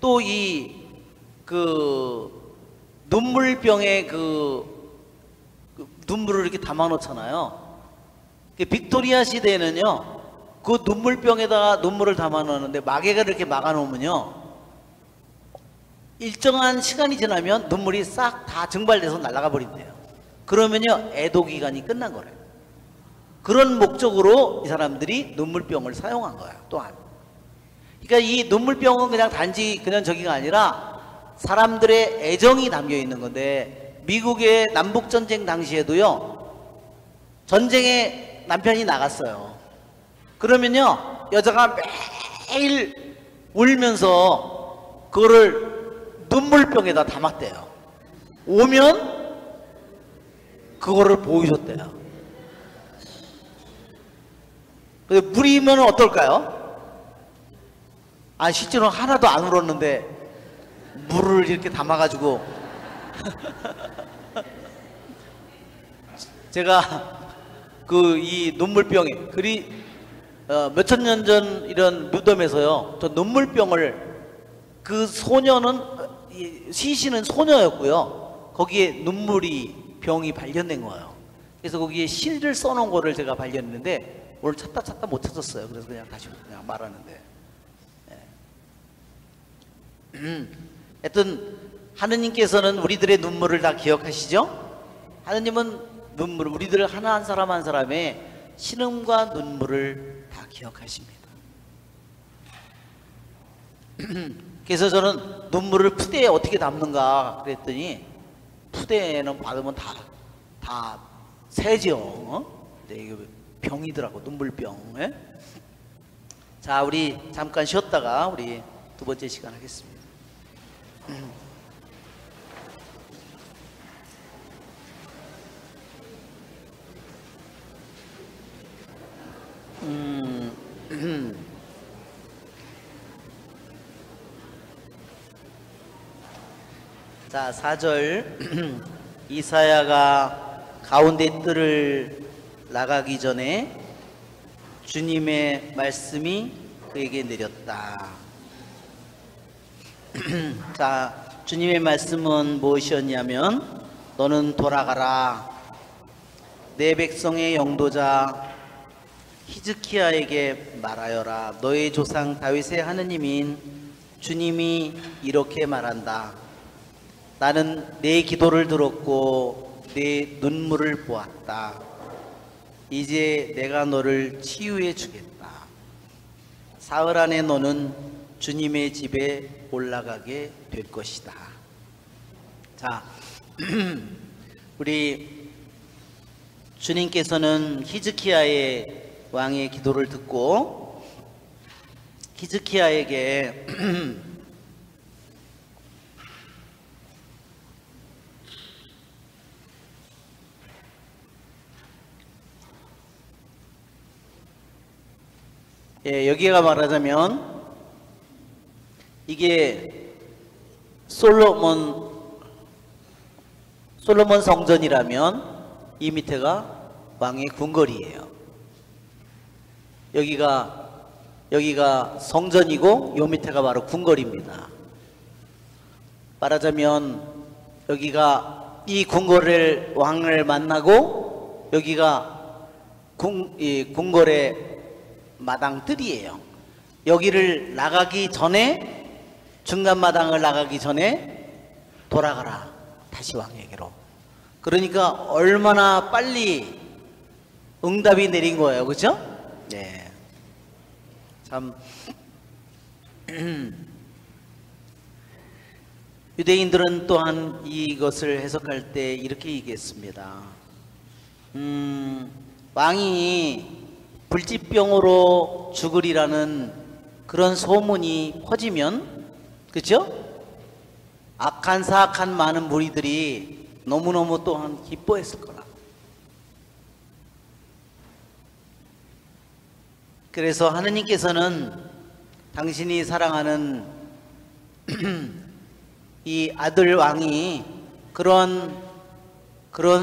또 눈물병에 눈물을 이렇게 담아 놓잖아요. 빅토리아 시대에는요, 그 눈물병에다가 눈물을 담아 놓는데 마개가 이렇게 막아 놓으면요, 일정한 시간이 지나면 눈물이 싹 다 증발돼서 날아가 버린대요. 그러면요 애도 기간이 끝난 거래요. 그런 목적으로 이 사람들이 눈물병을 사용한 거예요. 또한, 그러니까 이 눈물병은 그냥 단지 그냥 저기가 아니라 사람들의 애정이 담겨 있는 건데, 미국의 남북전쟁 당시에도요 전쟁에 남편이 나갔어요. 그러면요 여자가 매일 울면서 그거를 눈물병에다 담았대요. 오면 그거를 보여줬대요. 근데 물이면 어떨까요? 실제로 하나도 안 울었는데 물을 이렇게 담아가지고 제가 이 눈물병에 몇천 년 전 이런 무덤에서요, 저 눈물병을, 그 소녀는 시신은 소녀였고요, 거기에 병이 발견된 거예요. 그래서 거기에 시를 써놓은 거를 제가 발견했는데 오늘 찾다 못 찾았어요. 그래서 그냥 다시 말하는데, 하여튼 하느님께서는 우리들의 눈물을 다 기억하시죠? 하느님은 눈물, 우리들 하나 한 사람 한 사람의 신음과 눈물을 다 기억하십니다. 그래서 저는 눈물을 푸대에 어떻게 담는가 그랬더니 푸대에는 받으면 다 새죠. 네, 이거 병이더라고, 눈물병. 예? 자, 우리 잠깐 쉬었다가 우리 두 번째 시간 하겠습니다. 자, 4절 이사야가 가운데 뜰을 나가기 전에 주님의 말씀이 그에게 내렸다. 자, 주님의 말씀은 무엇이었냐면 너는 돌아가라. 내 백성의 영도자 히즈키야에게 말하여라. 너의 조상 다윗의 하느님인 주님이 이렇게 말한다. 나는 내 기도를 들었고 내 눈물을 보았다. 이제 내가 너를 치유해 주겠다. 사흘 안에 너는 주님의 집에 올라가게 될 것이다. 자, 우리 주님께서는 히즈키야의 왕의 기도를 듣고 히즈키야에게 여기가 말하자면 이게 솔로몬 성전이라면 이 밑에가 왕의 궁궐이에요. 여기가 성전이고 요 밑에가 바로 궁궐입니다. 말하자면 여기가 이 궁궐을 왕을 만나고 여기가 궁궐의 마당들이에요. 여기를 나가기 전에 중간 마당을 나가기 전에 돌아가라. 다시 왕에게로. 그러니까 얼마나 빨리 응답이 내린 거예요. 그죠? 네. 참 유대인들은 또한 이것을 해석할 때 이렇게 얘기했습니다. 왕이 불치병으로 죽으리라는 그런 소문이 퍼지면, 그렇죠? 악한 사악한 많은 무리들이 너무너무 또한 기뻐했을 거라. 그래서 하느님께서는 당신이 사랑하는 이 아들 왕이 그런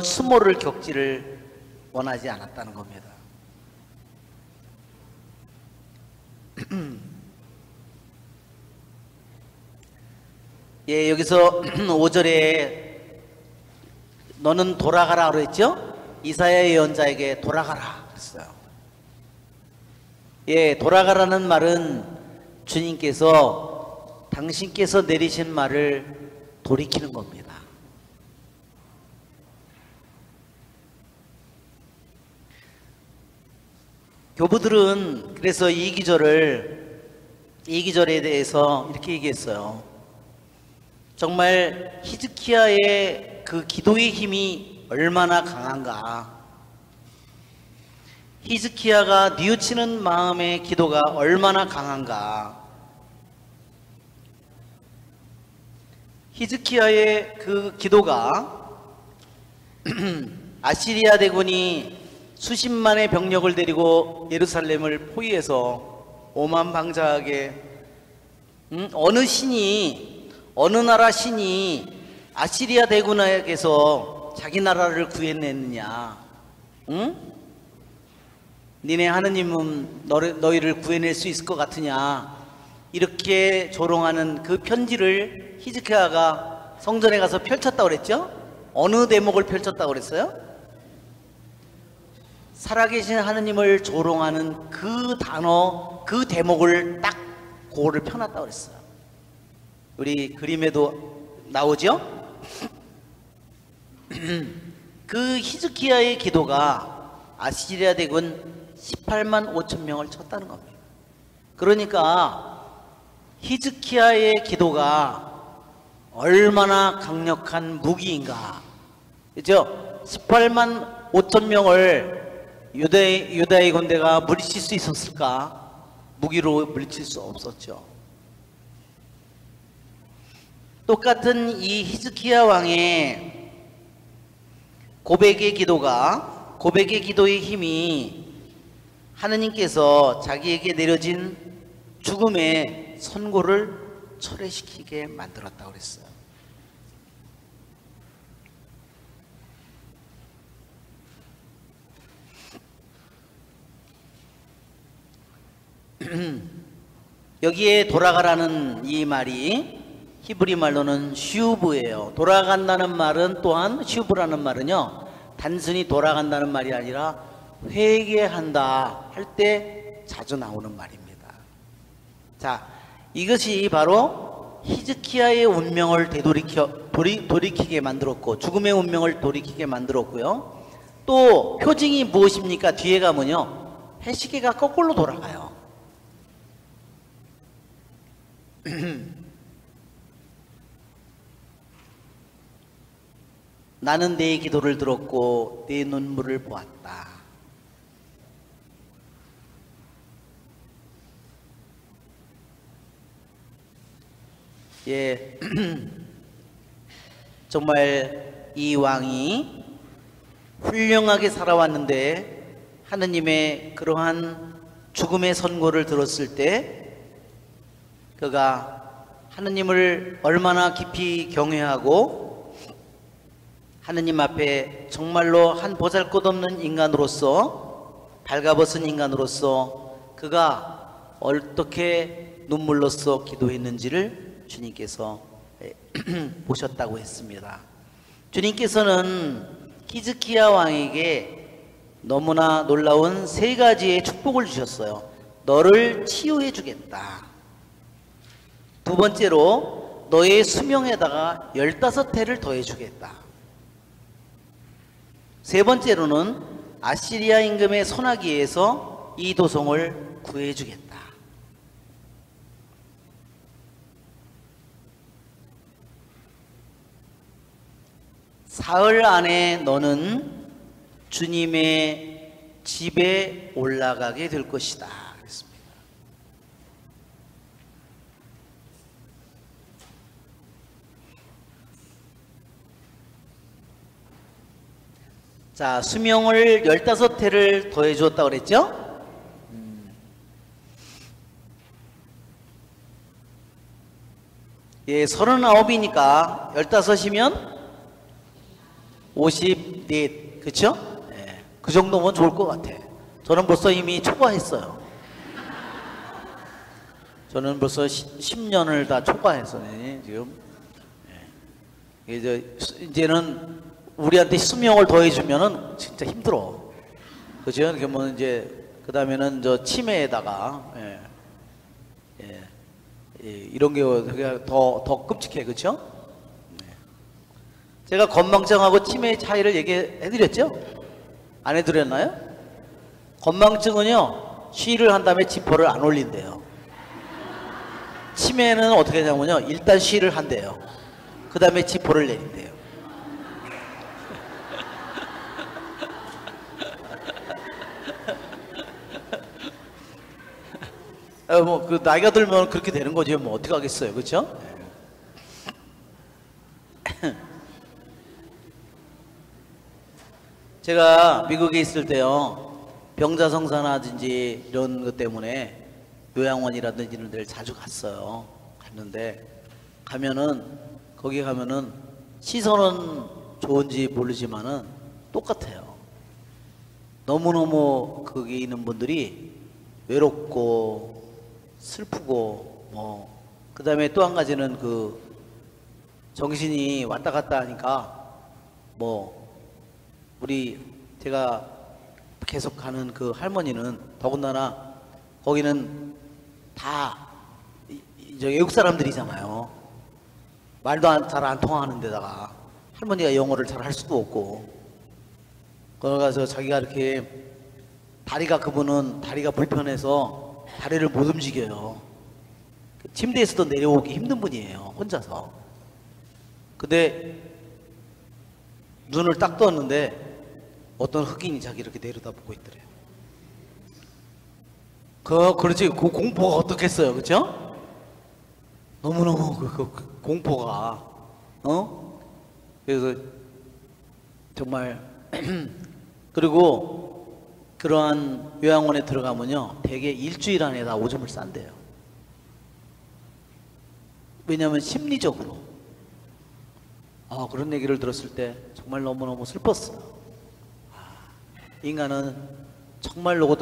수모를 겪지를 원하지 않았다는 겁니다. 예, 여기서 5절에 너는 돌아가라 그랬죠? 이사야 예언자에게 돌아가라 그랬어요. 예, 돌아가라는 말은 주님께서 당신께서 내리신 말을 돌이키는 겁니다. 교부들은 그래서 이 기절에 대해서 이렇게 얘기했어요. 정말 히즈키야의 그 기도의 힘이 얼마나 강한가. 히즈키야가 뉘우치는 마음의 기도가 얼마나 강한가. 히즈키야의 그 기도가 아시리아 대군이 수십만의 병력을 데리고 예루살렘을 포위해서 오만방자하게 어느 나라 신이 아시리아 대군에게서 자기 나라를 구해냈느냐? 응? 니네 하느님은 너희를 구해낼 수 있을 것 같으냐? 이렇게 조롱하는 그 편지를 히즈키야가 성전에 가서 펼쳤다고 그랬죠? 어느 대목을 펼쳤다고 그랬어요? 살아계신 하느님을 조롱하는 그 단어, 그 대목을 딱 그거를 펴놨다고 그랬어요. 우리 그림에도 나오죠? 그 히즈키야의 기도가 아시리아 대군 18만 5천 명을 쳤다는 겁니다. 그러니까 히즈키야의 기도가 얼마나 강력한 무기인가, 그죠? 18만 5천 명을 유다의 군대가 물리칠 수 있었을까? 무기로 물리칠 수 없었죠. 똑같은 이 히즈키야 왕의 고백의 기도의 힘이 하느님께서 자기에게 내려진 죽음의 선고를 철회시키게 만들었다고 그랬어요. 여기에 돌아가라는 이 말이 히브리 말로는 슈브예요. 돌아간다는 말은 또한, 슈브라는 말은요, 단순히 돌아간다는 말이 아니라 회개한다 할 때 자주 나오는 말입니다. 자, 이것이 바로 히즈키야의 운명을 돌이키게 만들었고, 죽음의 운명을 돌이키게 만들었고요. 또 표징이 무엇입니까? 뒤에 가면요, 해시계가 거꾸로 돌아가요. 나는 내 기도를 들었고 내 눈물을 보았다. 예, 정말 이 왕이 훌륭하게 살아왔는데 하느님의 그러한 죽음의 선고를 들었을 때 그가 하느님을 얼마나 깊이 경외하고 하느님 앞에 정말로 한 보잘것없는 인간으로서, 발가벗은 인간으로서 그가 어떻게 눈물로써 기도했는지를 주님께서 보셨다고 했습니다. 주님께서는 히즈키야 왕에게 너무나 놀라운 세 가지의 축복을 주셨어요. 너를 치유해 주겠다. 두 번째로 너의 수명에다가 15해를 더해 주겠다. 세 번째로는 아시리아 임금의 손아귀에서 이 도성을 구해 주겠다. 사흘 안에 너는 주님의 집에 올라가게 될 것이다. 그랬습니다. 자, 수명을 15해를 더해 주었다고 그랬죠? 예, 39이니까 15이면 54, 그쵸? 예, 그 정도면 좋을 것 같아. 저는 벌써 이미 초과했어요. 저는 벌써 10년을 다 초과했어요, 지금. 예. 이제는 우리한테 수명을 더해주면은 진짜 힘들어. 그죠? 그러면 이제, 그 다음에는 저 치매에다가, 이런 게 더 끔찍해. 그쵸? 네. 제가 건망증하고 치매의 차이를 얘기해드렸죠? 안 해드렸나요? 건망증은요, 쉬를 한 다음에 지퍼를 안 올린대요. 치매는 어떻게 하냐면요, 일단 쉬를 한대요. 그 다음에 지퍼를 내린대요. 뭐 그 나이가 들면 그렇게 되는 거지 뭐 어떻게 하겠어요, 그렇죠? 제가 미국에 있을 때요, 병자성사라든지 이런 것 때문에 요양원이라든지 이런 데를 자주 갔어요. 갔는데 거기 가면은 시선은 좋은지 모르지만은 똑같아요. 너무너무 거기 있는 분들이 외롭고 슬프고 그 다음에 또 한 가지는 그 정신이 왔다 갔다 하니까 제가 계속 가는 그 할머니는 더군다나 거기는 다 이제 외국 사람들이잖아요. 말도 잘 안 통하는 데다가 할머니가 영어를 잘 할 수도 없고, 그래서 자기가 이렇게 그분은 다리가 불편해서 다리를 못 움직여요. 침대에서도 내려오기 힘든 분이에요, 혼자서. 근데 눈을 딱 떴는데 어떤 흑인이 자기 이렇게 내려다보고 있더래요. 그렇지, 그 공포가 어떻겠어요, 그렇죠? 너무너무 그 공포가, 그래서 정말 그리고 그러한 요양원에 들어가면요, 대개 일주일 안에 다 오줌을 싼대요. 왜냐하면 심리적으로. 그런 얘기를 들었을 때 정말 너무너무 슬펐어요. 인간은 정말로.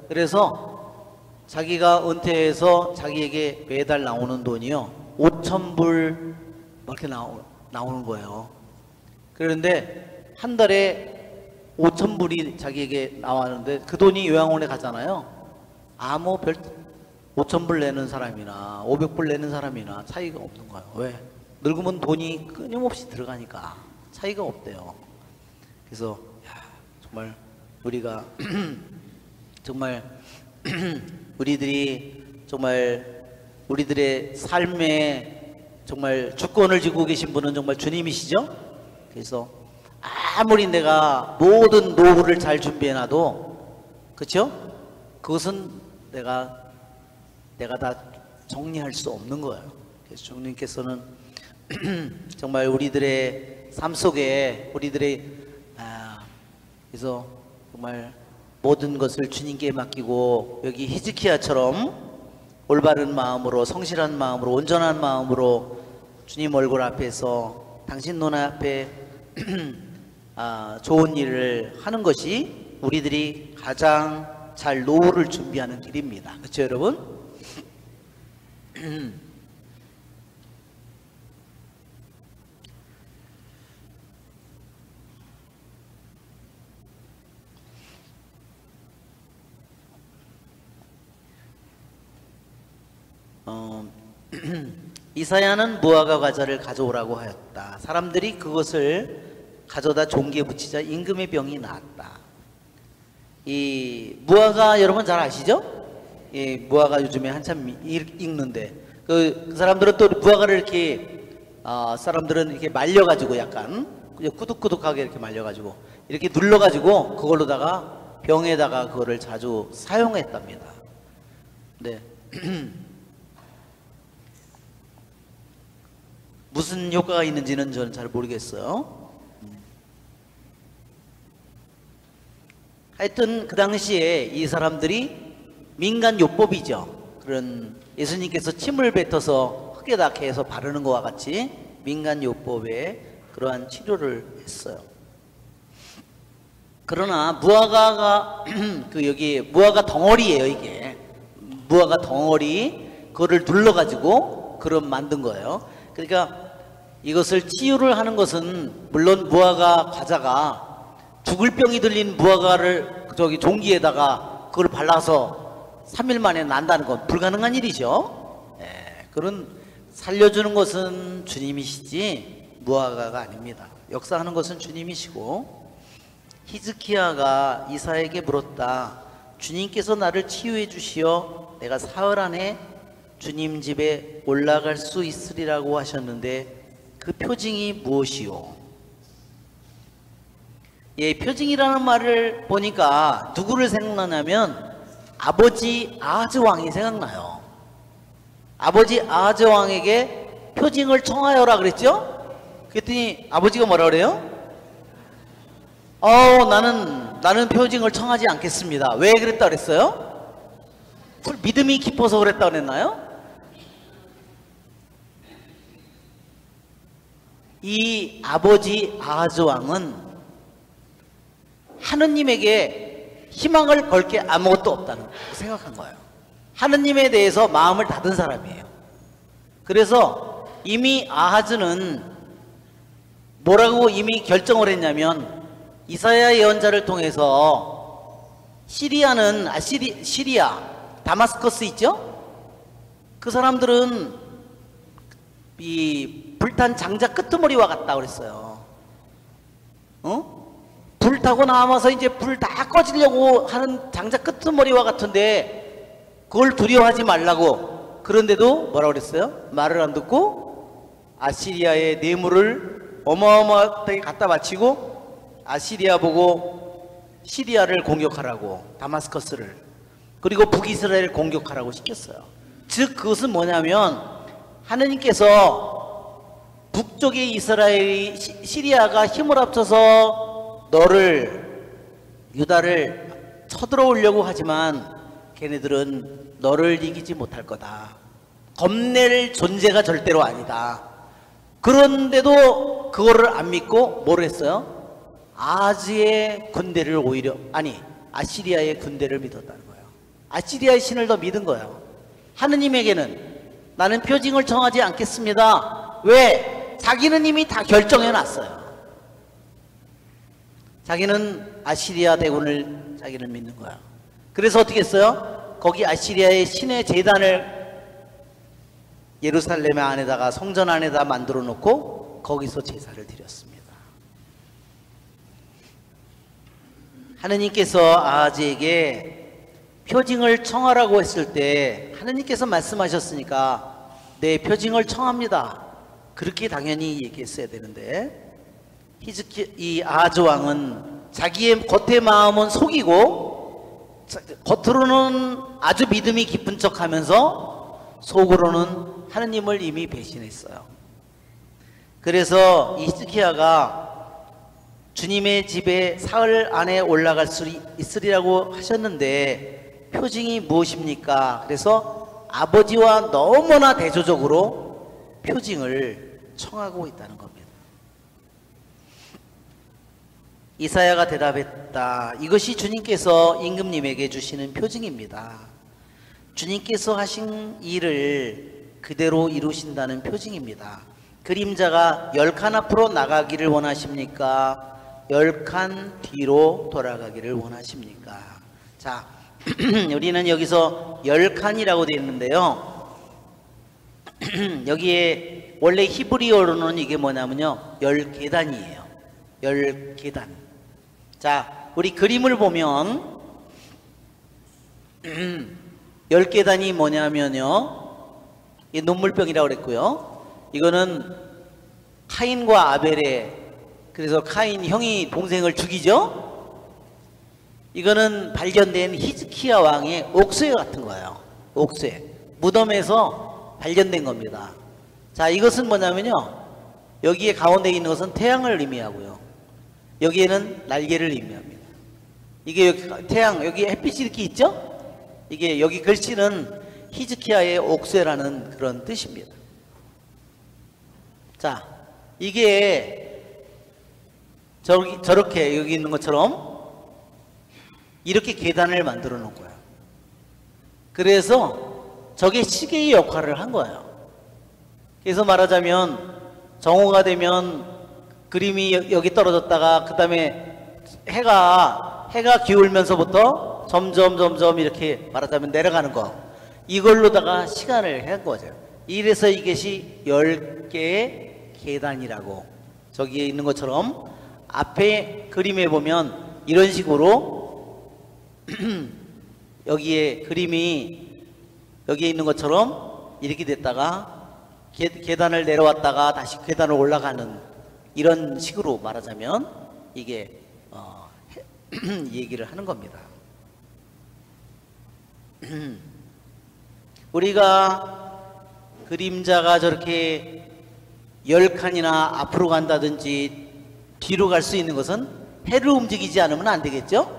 그래서 자기가 은퇴해서 자기에게 매달 나오는 돈이요, 5,000불 이렇게 나오는 거예요. 그런데 한 달에 5,000불이 자기에게 나왔는데 그 돈이 요양원에 가잖아요. 5,000불 내는 사람이나 500불 내는 사람이나 차이가 없는 거예요. 왜? 늙으면 돈이 끊임없이 들어가니까 차이가 없대요. 그래서 정말 우리가 정말 우리들의 삶에 정말 주권을 쥐고 계신 분은 정말 주님이시죠. 그래서 아무리 내가 모든 노후를 잘 준비해놔도, 그렇죠? 그것은 내가 다 정리할 수 없는 거예요. 그래서 주님께서는 정말 우리들의 삶 속에 그래서 정말 모든 것을 주님께 맡기고, 여기 히즈키야처럼 올바른 마음으로, 성실한 마음으로, 온전한 마음으로 주님 얼굴 앞에서 당신 눈앞에 좋은 일을 하는 것이 우리들이 가장 잘 노후를 준비하는 길입니다. 그렇죠, 여러분? 이사야는 무화과 과자를 가져오라고 하였다. 사람들이 그것을 가져다 종기에 붙이자 임금의 병이 나았다. 이 무화과 여러분 잘 아시죠? 이 무화과 요즘에 한참 읽는데 그 사람들은 또 무화과를 이렇게 사람들은 이렇게 말려가지고 약간 꾸덕꾸덕하게 이렇게 말려가지고 이렇게 눌러가지고 그걸로다가 병에다가 그거를 자주 사용했답니다. 네. 무슨 효과가 있는지는 저는 잘 모르겠어요. 하여튼 그 당시에 이 사람들이 민간요법이죠. 그런 예수님께서 침을 뱉어서 흙에다 개서 바르는 것과 같이 민간요법에 그러한 치료를 했어요. 그러나 무화과가 여기 무화과 덩어리예요. 이게 무화과 덩어리 그거를 눌러가지고 그런 만든 거예요. 그러니까 이것을 치유를 하는 것은 물론 무화과 과자가 죽을 병이 들린 무화과를 종기에다가 그걸 발라서 3일 만에 난다는 건 불가능한 일이죠. 그런 살려주는 것은 주님이시지 무화과가 아닙니다. 역사하는 것은 주님이시고, 히즈키야가 이사야에게 물었다. 주님께서 나를 치유해 주시어 내가 사흘 안에 주님 집에 올라갈 수 있으리라고 하셨는데 그 표징이 무엇이요? 표징이라는 말을 보니까 누구를 생각나냐면 아버지 아하즈 왕이 생각나요. 아버지 아하즈 왕에게 표징을 청하여라 그랬죠? 그랬더니 아버지가 뭐라 그래요? 나는 표징을 청하지 않겠습니다. 왜 그랬다 그랬어요? 믿음이 깊어서 그랬다 그랬나요? 이 아버지 아하즈 왕은 하느님에게 희망을 걸 게 아무것도 없다는 생각한 거예요. 하느님에 대해서 마음을 닫은 사람이에요. 그래서 이미 아하즈는 뭐라고 이미 결정을 했냐면 이사야 예언자를 통해서 시리아 다마스커스 있죠? 그 사람들은 이 불탄 장자 끄트머리와 같다 그랬어요. 불 타고 남아서 이제 불 다 꺼지려고 하는 장자 끄트머리와 같은데 그걸 두려워하지 말라고. 그런데도 뭐라고 그랬어요? 말을 안 듣고 아시리아의 뇌물을 어마어마하게 갖다 바치고 아시리아 보고 시리아를 공격하라고, 다마스커스를, 그리고 북이스라엘을 공격하라고 시켰어요. 즉 그것은 뭐냐면 하느님께서 북쪽의 이스라엘이 시리아가 힘을 합쳐서 너를, 유다를 쳐들어오려고 하지만 걔네들은 너를 이기지 못할 거다. 겁낼 존재가 절대로 아니다. 그런데도 그거를 안 믿고 뭘 했어요? 아즈의 군대를 오히려, 아니 아시리아의 군대를 믿었다는 거예요. 아시리아의 신을 더 믿은 거예요. 하느님에게는 나는 표징을 청하지 않겠습니다. 왜? 자기는 이미 다 결정해 놨어요. 자기는 아시리아 대군을 자기는 믿는 거야. 그래서 어떻게 했어요? 거기 아시리아의 신의 제단을 예루살렘 안에다가, 성전 안에다 만들어 놓고 거기서 제사를 드렸습니다. 하느님께서 아하즈에게 표징을 청하라고 했을 때 하느님께서 말씀하셨으니까 네, 표징을 청합니다. 그렇게 당연히 얘기했어야 되는데 이 아하즈 왕은 자기의 겉의 마음은 속이고 겉으로는 아주 믿음이 깊은 척하면서 속으로는 하느님을 이미 배신했어요. 그래서 이 히스기야가 주님의 집에 사흘 안에 올라갈 수 있으리라고 하셨는데 표징이 무엇입니까? 그래서 아버지와 너무나 대조적으로 표징을 청하고 있다는 겁니다. 이사야가 대답했다. 이것이 주님께서 임금님에게 주시는 표징입니다. 주님께서 하신 일을 그대로 이루신다는 표징입니다. 그림자가 10칸 앞으로 나가기를 원하십니까? 10칸 뒤로 돌아가기를 원하십니까? 자, 우리는 여기서 10칸이라고 되어 있는데요. 여기에 원래 히브리어로는 이게 뭐냐면요, 10계단이에요. 10계단. 자, 우리 그림을 보면 10계단이 뭐냐면요, 이 눈물병이라고 그랬고요. 이거는 카인과 아벨의, 그래서 카인 형이 동생을 죽이죠. 이거는 발견된 히즈키야 왕의 옥쇠 같은 거예요. 옥쇠. 무덤에서 발견된 겁니다. 자, 이것은 뭐냐면요, 여기에 가운데 있는 것은 태양을 의미하고요, 여기에는 날개를 의미합니다. 이게 여기 태양, 여기 햇빛이 이렇게 있죠? 이게 여기 글씨는 히즈키야의 옥쇠라는 그런 뜻입니다. 자, 이게 저렇게 여기 있는 것처럼 이렇게 계단을 만들어 놓은 거예요. 그래서 저게 시계의 역할을 한 거예요. 그래서 말하자면 정오가 되면 그림이 여기 떨어졌다가 그 다음에 해가 기울면서부터 점점 이렇게 말하자면 내려가는 거, 이걸로다가 시간을 한 거죠. 이래서 이것이 10개의 계단이라고, 저기에 있는 것처럼 앞에 그림에 보면 이런 식으로 여기에 그림이 여기에 있는 것처럼 이렇게 됐다가 계단을 내려왔다가 다시 계단을 올라가는 이런 식으로 말하자면 이게 얘기를 하는 겁니다. 우리가 그림자가 저렇게 10칸이나 앞으로 간다든지 뒤로 갈 수 있는 것은 해를 움직이지 않으면 안 되겠죠?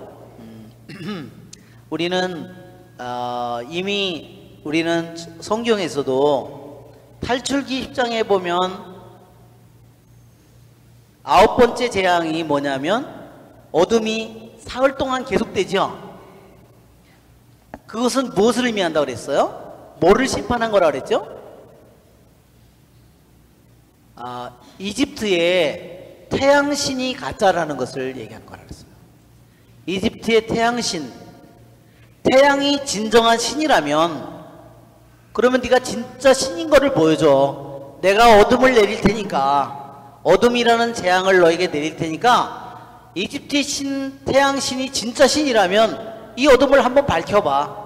우리는 이미 우리는 성경에서도 탈출기 10장에 보면 9번째 재앙이 뭐냐면 어둠이 사흘 동안 계속되죠. 그것은 무엇을 의미한다고 그랬어요? 뭐를 심판한 거라고 그랬죠? 이집트의 태양신이 가짜라는 것을 얘기한 거라고 그랬어요. 이집트의 태양신, 태양이 진정한 신이라면 그러면 네가 진짜 신인 거를 보여줘. 내가 어둠을 내릴 테니까, 어둠이라는 재앙을 너에게 내릴 테니까 이집트의 태양신이 진짜 신이라면 이 어둠을 한번 밝혀봐.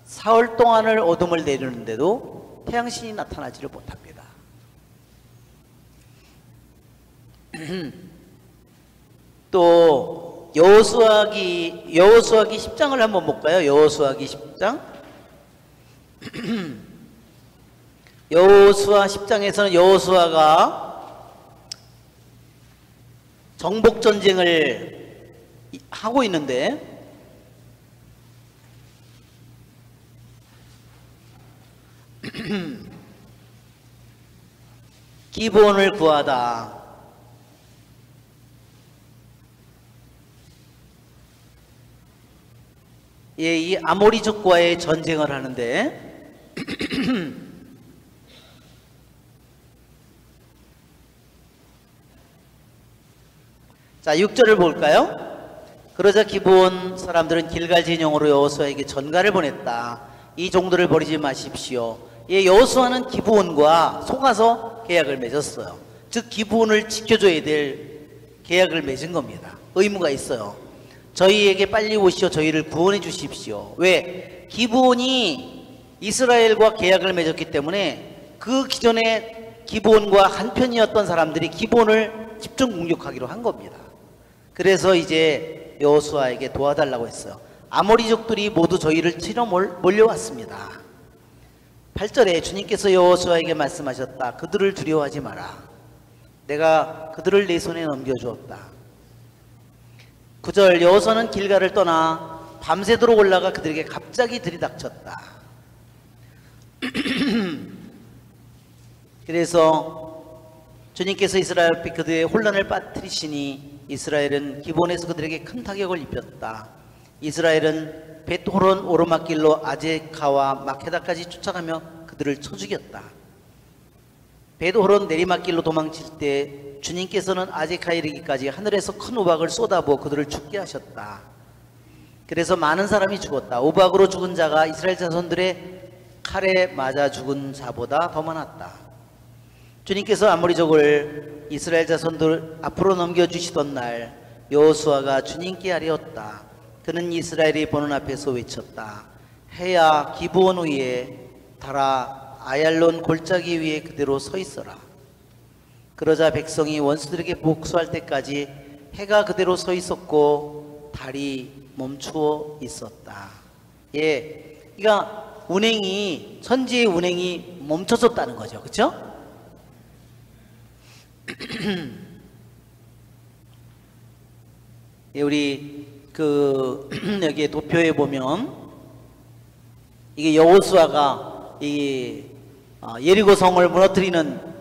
사흘 동안을 어둠을 내리는데도 태양신이 나타나지를 못합니다. 또 여호수아기 10장을 한번 볼까요? 여호수아기 10장. 여호수아 10장에서는 여호수아가 정복 전쟁을 하고 있는데 기브온을 구하다. 예, 이 아모리족과의 전쟁을 하는데 자, 6절을 볼까요? 그러자 기브온 사람들은 길갈 진영으로 여호수아에게 전가를 보냈다. 이 종들을 버리지 마십시오. 예, 여호수아는 기브온과 속아서 계약을 맺었어요. 즉 기브온을 지켜줘야 될 계약을 맺은 겁니다. 의무가 있어요. 저희에게 빨리 오시어 저희를 구원해 주십시오. 왜? 기브온이 이스라엘과 계약을 맺었기 때문에 그 기존에 기브온과 한편이었던 사람들이 기브온을 집중 공격하기로 한 겁니다. 그래서 이제 여호수아에게 도와달라고 했어요. 아모리족들이 모두 저희를 치러 몰려왔습니다. 8절에 주님께서 여호수아에게 말씀하셨다. 그들을 두려워하지 마라. 내가 그들을 내 손에 넘겨주었다. 9절 여호수아는 길갈을 떠나 밤새도록 올라가 그들에게 갑자기 들이닥쳤다. 그래서 주님께서 이스라엘 앞에 그들의 혼란을 빠뜨리시니 이스라엘은 기브온에서 그들에게 큰 타격을 입혔다. 이스라엘은 벳호론 오르막길로 아제카와 마케다까지 쫓아가며 그들을 쳐 죽였다. 벳호론 내리막길로 도망칠 때 주님께서는 아제카에 이르기까지 하늘에서 큰 우박을 쏟아부어 그들을 죽게 하셨다. 그래서 많은 사람이 죽었다. 우박으로 죽은 자가 이스라엘 자손들의 칼에 맞아 죽은 자보다 더 많았다. 주님께서 아모리족을 이스라엘 자손들 앞으로 넘겨주시던 날 여호수아가 주님께 아뢰었다. 그는 이스라엘이 보는 앞에서 외쳤다. 해야 기브온 위에 달아 아얄론 골짜기 위에 그대로 서 있어라. 그러자 백성이 원수들에게 복수할 때까지 해가 그대로 서 있었고 달이 멈추어 있었다. 예, 그러니까 운행이, 천지의 운행이 멈춰졌다는 거죠. 그렇죠? 예, 우리 여기 도표에 보면 이게 여호수아가 이 예리고 성을 무너뜨리는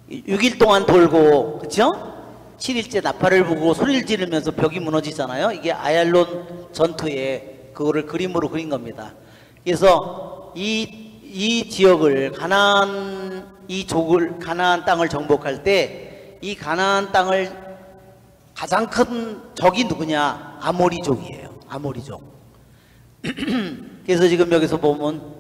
6일 동안 돌고, 그렇죠? 7일째 나팔을 부고 소리를 지르면서 벽이 무너지잖아요. 이게 아얄론 전투에 그거를 그림으로 그린 겁니다. 그래서 이 지역을 가나안 땅을 정복할 때 이 가나안 땅을 가장 큰 적이 누구냐? 아모리족이에요. 아모리족. 그래서 지금 여기서 보면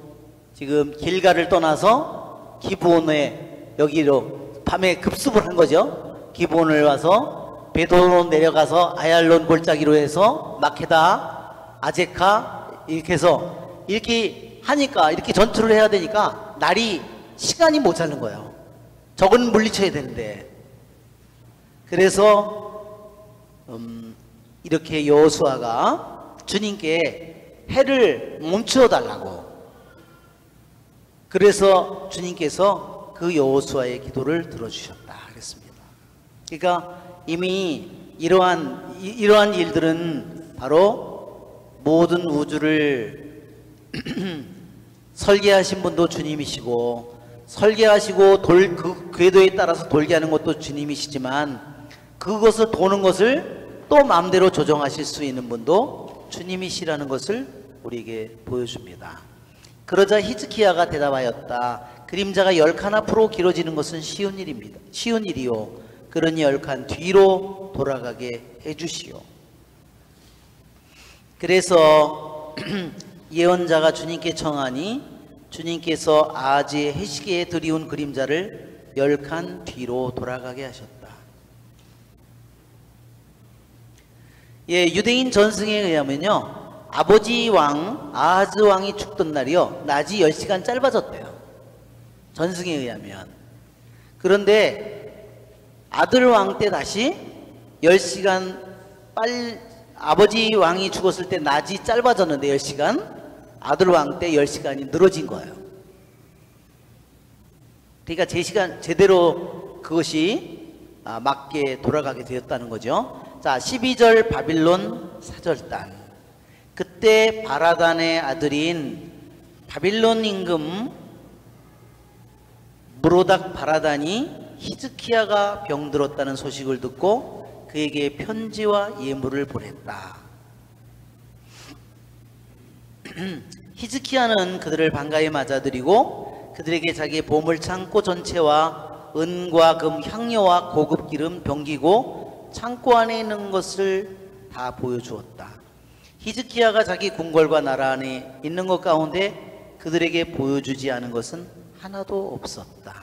지금 길갈을 떠나서 기브온에 여기로 밤에 급습을 한 거죠. 기브온을 와서 벳호론 내려가서 아얄론 골짜기로 해서 마케다, 아제카 이렇게 해서 이렇게 하니까, 이렇게 전투를 해야 되니까 날이 시간이 모자른 거예요. 적은 물리쳐야 되는데. 그래서 이렇게 여호수아가 주님께 해를 멈추어 달라고, 그래서 주님께서 그 여호수아의 기도를 들어주셨다 그랬습니다. 그러니까 이미 이러한 일들은 바로 모든 우주를 설계하신 분도 주님이시고, 설계하시고 그 궤도에 따라서 돌게 하는 것도 주님이시지만, 그것을 도는 것을 또 마음대로 조정하실 수 있는 분도 주님이시라는 것을 우리에게 보여줍니다. 그러자 히즈키야가 대답하였다. 그림자가 10칸 앞으로 길어지는 것은 쉬운 일입니다. 쉬운 일이요. 그러니 10칸 뒤로 돌아가게 해주시오. 그래서 예언자가 주님께 청하니 주님께서 아하즈의 해시계에 드리운 그림자를 10칸 뒤로 돌아가게 하셨다. 예, 유대인 전승에 의하면요, 아버지 왕 아하즈 왕이 죽던 날이요, 낮이 10시간 짧아졌대요. 전승에 의하면. 그런데 아들 왕 때 다시 10시간 아버지 왕이 죽었을 때 낮이 짧아졌는데 10시간, 아들 왕 때 10시간이 늘어진 거예요. 그러니까 제대로 그것이 맞게 돌아가게 되었다는 거죠. 자, 12절 바빌론 사절단. 그때 바라단의 아들인 바빌론 임금 무로닥 바라단이 히즈키야가 병들었다는 소식을 듣고 그에게 편지와 예물을 보냈다. 히즈키야는 그들을 반가이 맞아들이고 그들에게 자기의 보물 창고 전체와 은과 금, 향료와 고급 기름, 병기고 창고 안에 있는 것을 다 보여주었다. 히즈키야가 자기 궁궐과 나라 안에 있는 것 가운데 그들에게 보여주지 않은 것은 하나도 없었다.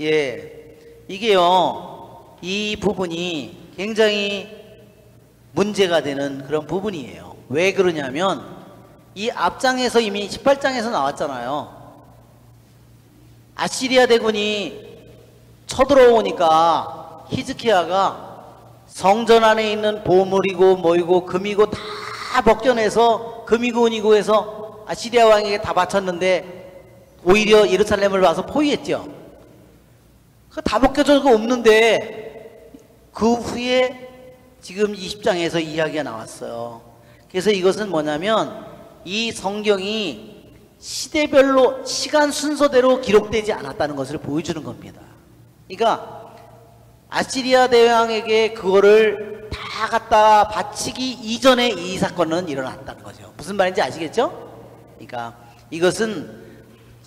예, 이게요, 이 부분이 굉장히 문제가 되는 그런 부분이에요. 왜 그러냐면 이 앞장에서 이미 18장에서 나왔잖아요. 아시리아 대군이 쳐들어오니까 히즈키야가 성전 안에 있는 보물이고 뭐이고 금이고 다 벗겨내서 금이고 은이고 해서 아시리아 왕에게 다 바쳤는데 오히려 예루살렘을 와서 포위했죠. 다 벗겨져서 없는데 그 후에 지금 20장에서 이야기가 나왔어요. 그래서 이것은 뭐냐면 이 성경이 시대별로 시간 순서대로 기록되지 않았다는 것을 보여주는 겁니다. 그러니까 아시리아 대왕에게 그거를 다 갖다 바치기 이전에 이 사건은 일어났다는 거죠. 무슨 말인지 아시겠죠? 그러니까 이것은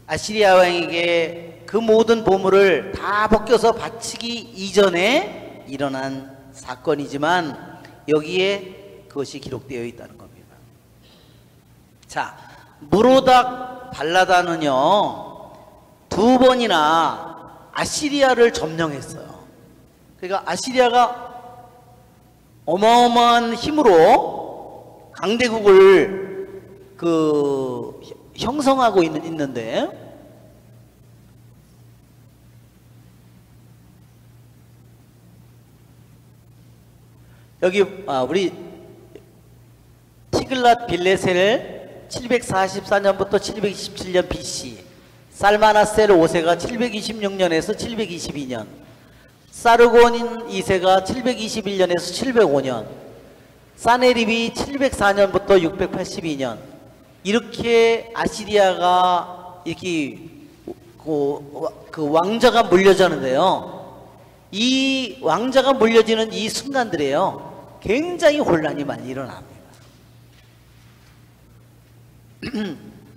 아시리아 왕에게 그 모든 보물을 다 벗겨서 바치기 이전에 일어난 사건이지만 여기에 그것이 기록되어 있다는 겁니다. 자, 무로닥 발라다는요 2번이나 아시리아를 점령했어요. 그러니까 아시리아가 어마어마한 힘으로 강대국을 형성하고 있는데 여기 우리 티글랏 빌레셀 744년부터 727년 BC, 살마나셀 5세가 726년에서 722년, 사르곤 2세가 721년에서 705년, 사네립이 704년부터 682년, 이렇게 아시리아가 이렇게 그 왕자가 물려졌는데요. 이 왕자가 물려지는 이 순간들에요, 굉장히 혼란이 많이 일어납니다.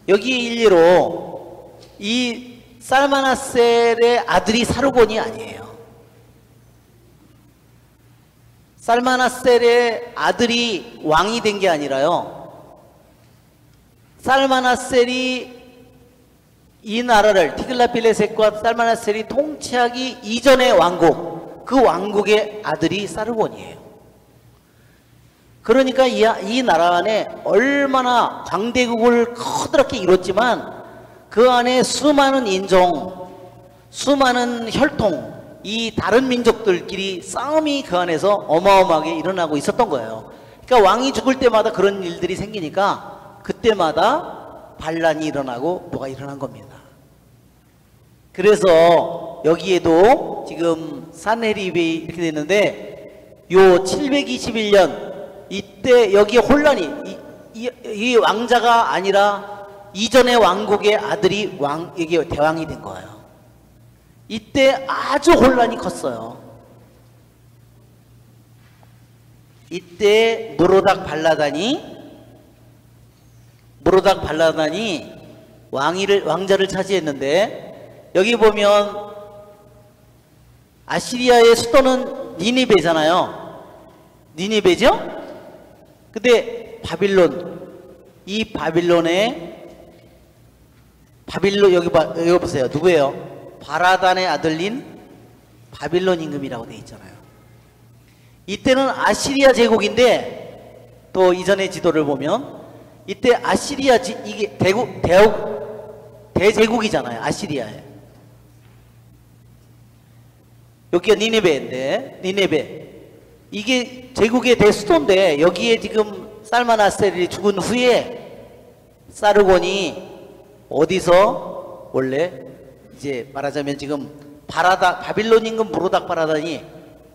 여기 일례로 이 살마나셀의 아들이 사르곤이 아니에요. 살마나셀의 아들이 왕이 된 게 아니라요, 살마나셀이 이 나라를 티글랏빌레셋과 살마나셀이 통치하기 이전의 왕국, 그 왕국의 아들이 사르곤이에요. 그러니까 이 나라 안에 얼마나 강대국을 커다랗게 이뤘지만 그 안에 수많은 인종, 수많은 혈통, 이 다른 민족들끼리 싸움이 그 안에서 어마어마하게 일어나고 있었던 거예요. 그러니까 왕이 죽을 때마다 그런 일들이 생기니까 그때마다 반란이 일어나고 뭐가 일어난 겁니다. 그래서 여기에도 지금 산헤립이 이렇게 됐는데 요 721년 이때 여기에 혼란이 이 왕자가 아니라 이전의 왕국의 아들이 이게 대왕이 된 거예요. 이때 아주 혼란이 컸어요. 이때 무로닥 발라단이 왕자를 차지했는데, 여기 보면 아시리아의 수도는 니니베잖아요. 니니베죠? 근데 이 바빌론의 바빌론, 여기 보세요. 누구예요? 바라단의 아들인 바빌론 임금이라고 되어 있잖아요. 이때는 아시리아 제국인데, 또 이전의 지도를 보면 이때 아시리아 이게 대제국이잖아요. 아시리아에. 여기가 니네베인데, 니네베 이게 제국의 대수도인데, 여기에 지금 살마나셀이 죽은 후에 사르곤이 어디서 원래 이제 말하자면 지금 바빌론 임금 무로닥 바라단이,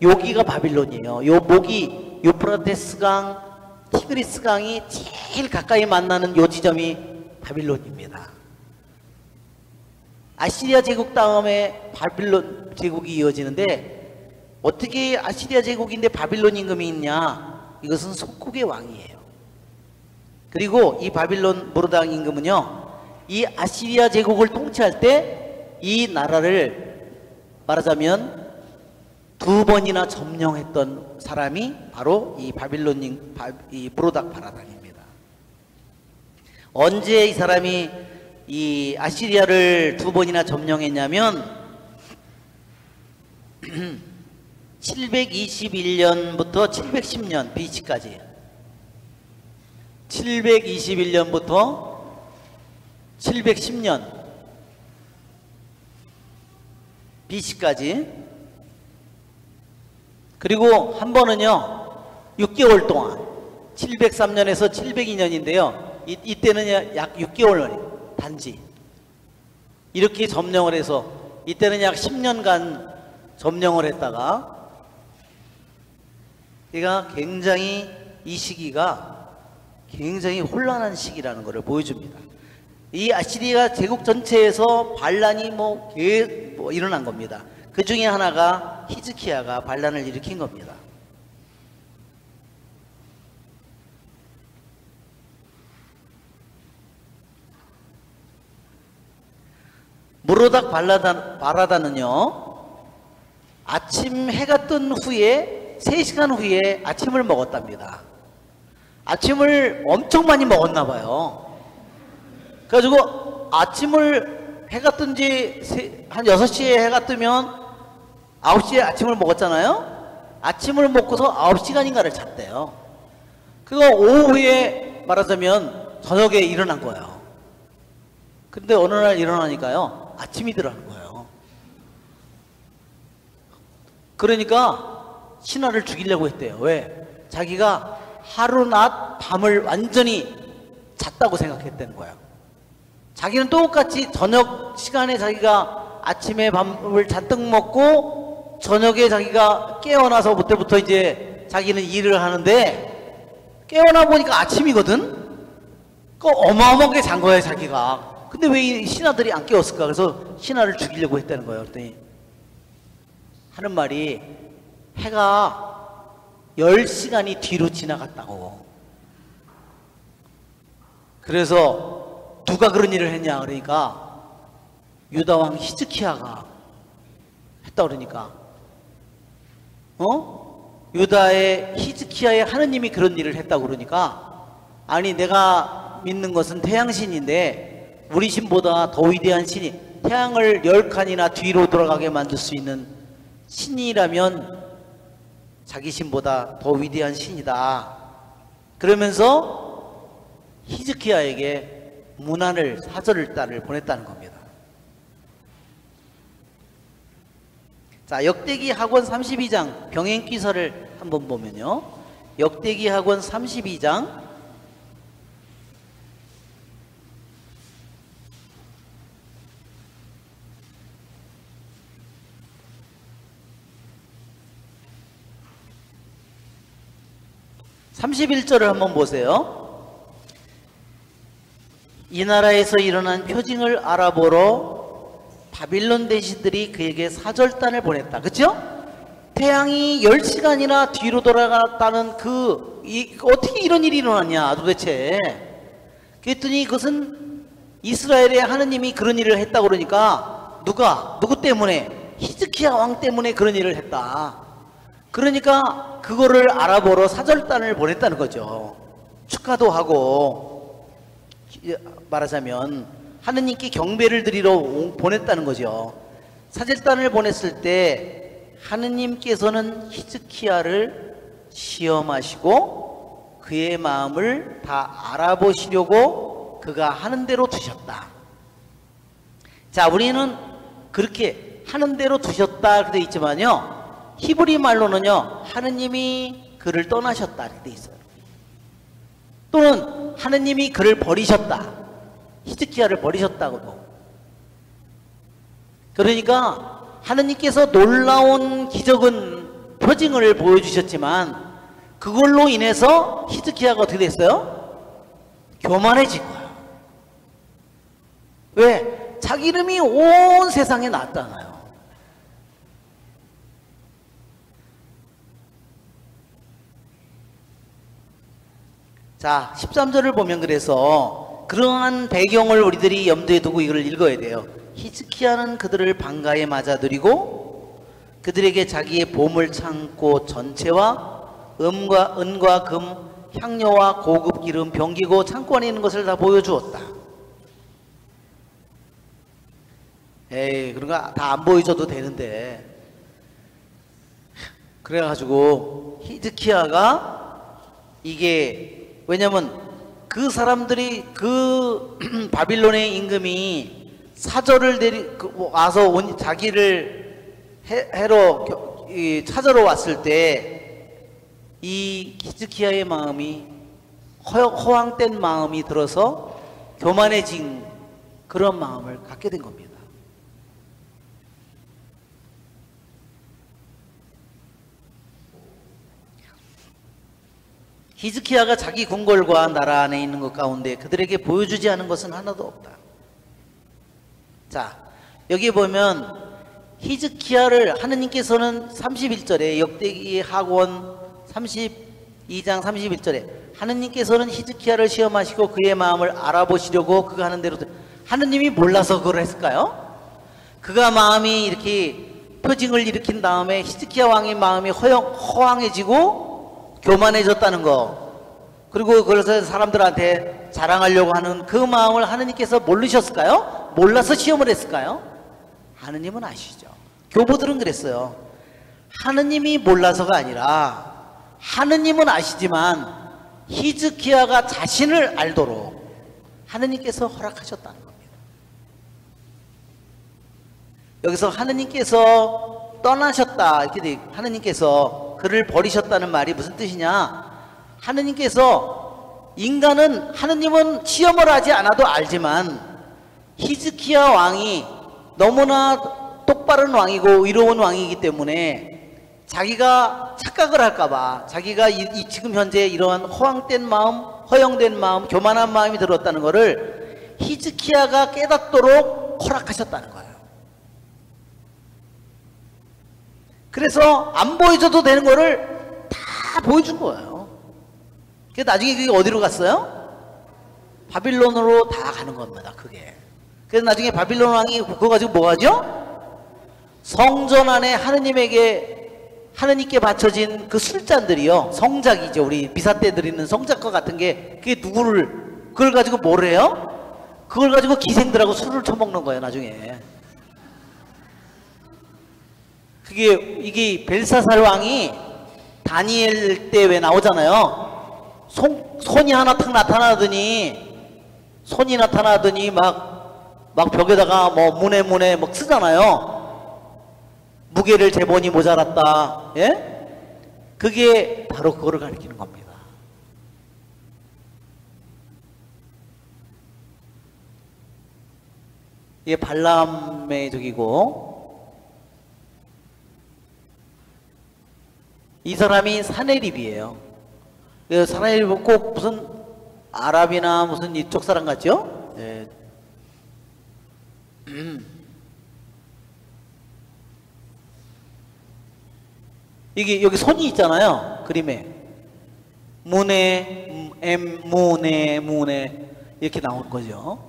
여기가 바빌론이에요. 요 목이 유프라테스강, 티그리스강이 제일 가까이 만나는 요 지점이 바빌론입니다. 아시리아 제국 다음에 바빌론 제국이 이어지는데, 어떻게 아시리아 제국인데 바빌론 임금이 있냐? 이것은 속국의 왕이에요. 그리고 이 바빌론 무로닥 임금은요, 이 아시리아 제국을 통치할 때 이 나라를 말하자면 2번이나 점령했던 사람이 바로 이 이 무로닥 바라단입니다. 언제 이 사람이 이 아시리아를 2번이나 점령했냐면 721년부터 710년 BC까지, 721년부터 710년 BC까지, 그리고 한 번은요 6개월 동안 703년에서 702년인데요 이때는 약 6개월 단지 이렇게 점령을 해서, 이때는 약 10년간 점령을 했다가, 그러니까 굉장히 이 시기가 굉장히 혼란한 시기라는 것을 보여줍니다. 이 아시리아 제국 전체에서 반란이 뭐 일어난 겁니다. 그 중에 하나가 히즈키야가 반란을 일으킨 겁니다. 무로닥 바라단은요, 아침 해가 뜬 후에 3시간 후에 아침을 먹었답니다. 아침을 엄청 많이 먹었나 봐요. 그래가지고 아침을, 해가 뜬 지 한 6시에 해가 뜨면 9시에 아침을 먹었잖아요. 아침을 먹고서 9시간인가를 잤대요. 그거 오후에 말하자면 저녁에 일어난 거예요. 근데 어느 날 일어나니까요 아침이 들어가는 거예요. 그러니까 신하를 죽이려고 했대요. 왜? 자기가 하루 낮 밤을 완전히 잤다고 생각했다는 거예요. 자기는 똑같이 저녁 시간에 자기가 아침에 밥을 잔뜩 먹고 저녁에 자기가 깨어나서 그때부터 이제 자기는 일을 하는데, 깨어나 보니까 아침이거든. 그 어마어마하게 잔 거예요 자기가. 근데 왜 이 신하들이 안 깨웠을까? 그래서 신하를 죽이려고 했다는 거예요. 그랬더니 하는 말이, 해가 10시간이 뒤로 지나갔다고. 그래서 누가 그런 일을 했냐 그러니까 유다왕 히즈키야가 했다 그러니까, 유다의 히즈키야의 하느님이 그런 일을 했다고 그러니까, 아니 내가 믿는 것은 태양신인데 우리 신보다 더 위대한 신이, 태양을 10칸이나 뒤로 돌아가게 만들 수 있는 신이라면 자기 신보다 더 위대한 신이다. 그러면서 히즈키야에게 문안을, 사절을 보냈다는 겁니다. 자, 역대기 학원 32장 병행기서를 한번 보면요, 역대기 학원 32장 31절을 한번 보세요. 이 나라에서 일어난 표징을 알아보러 바빌론 대신들이 그에게 사절단을 보냈다. 그렇죠? 태양이 10시간이나 뒤로 돌아갔다는 어떻게 이런 일이 일어났냐 도대체. 그랬더니 그것은 이스라엘의 하느님이 그런 일을 했다고 그러니까, 누구 때문에? 히즈키야 왕 때문에 그런 일을 했다. 그러니까 그거를 알아보러 사절단을 보냈다는 거죠. 축하도 하고, 말하자면 하느님께 경배를 드리러 보냈다는 거죠. 사절단을 보냈을 때 하느님께서는 히즈키야를 시험하시고 그의 마음을 다 알아보시려고 그가 하는 대로 두셨다. 자, 우리는 그렇게 하는 대로 두셨다 되어 있지만요, 히브리 말로는요 하느님이 그를 떠나셨다 이렇게 되어 있어요. 또는 하느님이 그를 버리셨다, 히즈키야를 버리셨다고도. 그러니까 하느님께서 놀라운 기적은 표징을 보여주셨지만 그걸로 인해서 히즈키야가 어떻게 됐어요? 교만해진 거예요. 왜? 자기 이름이 온 세상에 났잖아요. 자, 13절을 보면 그래서 그러한 배경을 우리들이 염두에 두고 이걸 읽어야 돼요. 히즈키야는 그들을 방가에 맞아들이고 그들에게 자기의 보물 창고 전체와 은과 금, 향료와 고급 기름, 병기고 창고 안에 있는 것을 다 보여주었다. 에이, 그런가 다 안 보여줘도 되는데. 그래가지고 히즈키야가 이게, 왜냐면 그 사람들이 그 바빌론의 임금이 사절을 와서 자기를 찾으러 왔을 때 이 히즈키야의 마음이 허황된 마음이 들어서 교만해진 그런 마음을 갖게 된 겁니다. 히즈키야가 자기 궁궐과 나라 안에 있는 것 가운데 그들에게 보여주지 않은 것은 하나도 없다. 자, 여기 보면 히즈키야를 하느님께서는 31절에 역대기 하권 32장 31절에 하느님께서는 히즈키야를 시험하시고 그의 마음을 알아보시려고 그가 하는 대로. 하느님이 몰라서 그걸 했을까요? 그가 마음이 이렇게 표징을 일으킨 다음에 히즈키야 왕의 마음이 허황해지고 교만해졌다는 거, 그리고 그래서 사람들한테 자랑하려고 하는 그 마음을 하느님께서 모르셨을까요? 몰라서 시험을 했을까요? 하느님은 아시죠. 교부들은 그랬어요. 하느님이 몰라서가 아니라 하느님은 아시지만 히즈키야가 자신을 알도록 하느님께서 허락하셨다는 겁니다. 여기서 하느님께서 떠나셨다 이렇게 돼, 하느님께서 그를 버리셨다는 말이 무슨 뜻이냐? 하느님께서 하느님은 시험을 하지 않아도 알지만 히즈키야 왕이 너무나 똑바른 왕이고 의로운 왕이기 때문에 자기가 착각을 할까봐, 자기가 지금 현재 이러한 허황된 마음, 허영된 마음, 교만한 마음이 들었다는 것을 히즈키야가 깨닫도록 허락하셨다는 거예요. 그래서 안 보여줘도 되는 거를 다 보여준 거예요. 그래서 나중에 그게 어디로 갔어요? 바빌론으로 다 가는 겁니다. 그게. 그래서 나중에 바빌론 왕이 그거 가지고 뭐 하죠? 성전 안에 하느님께 바쳐진 그 술잔들이요, 성작이죠. 우리 미사 때 드리는 성작과 같은 게, 그게 그걸 가지고 뭘 해요? 그걸 가지고 기생들하고 술을 처먹는 거예요, 나중에. 이게 벨사살 왕이 다니엘 때 왜 나오잖아요. 손이 하나 탁 나타나더니 막 벽에다가 뭐 문에 막 쓰잖아요. 무게를 재보니 모자랐다. 예? 그게 바로 그거를 가리키는 겁니다. 이게 발람의 적이고, 이 사람이 사네립이에요. 사네립은 꼭 무슨 아랍이나 무슨 이쪽 사람 같죠? 예. 이게 여기 손이 있잖아요. 그림에 문에 문에 이렇게 나온 거죠.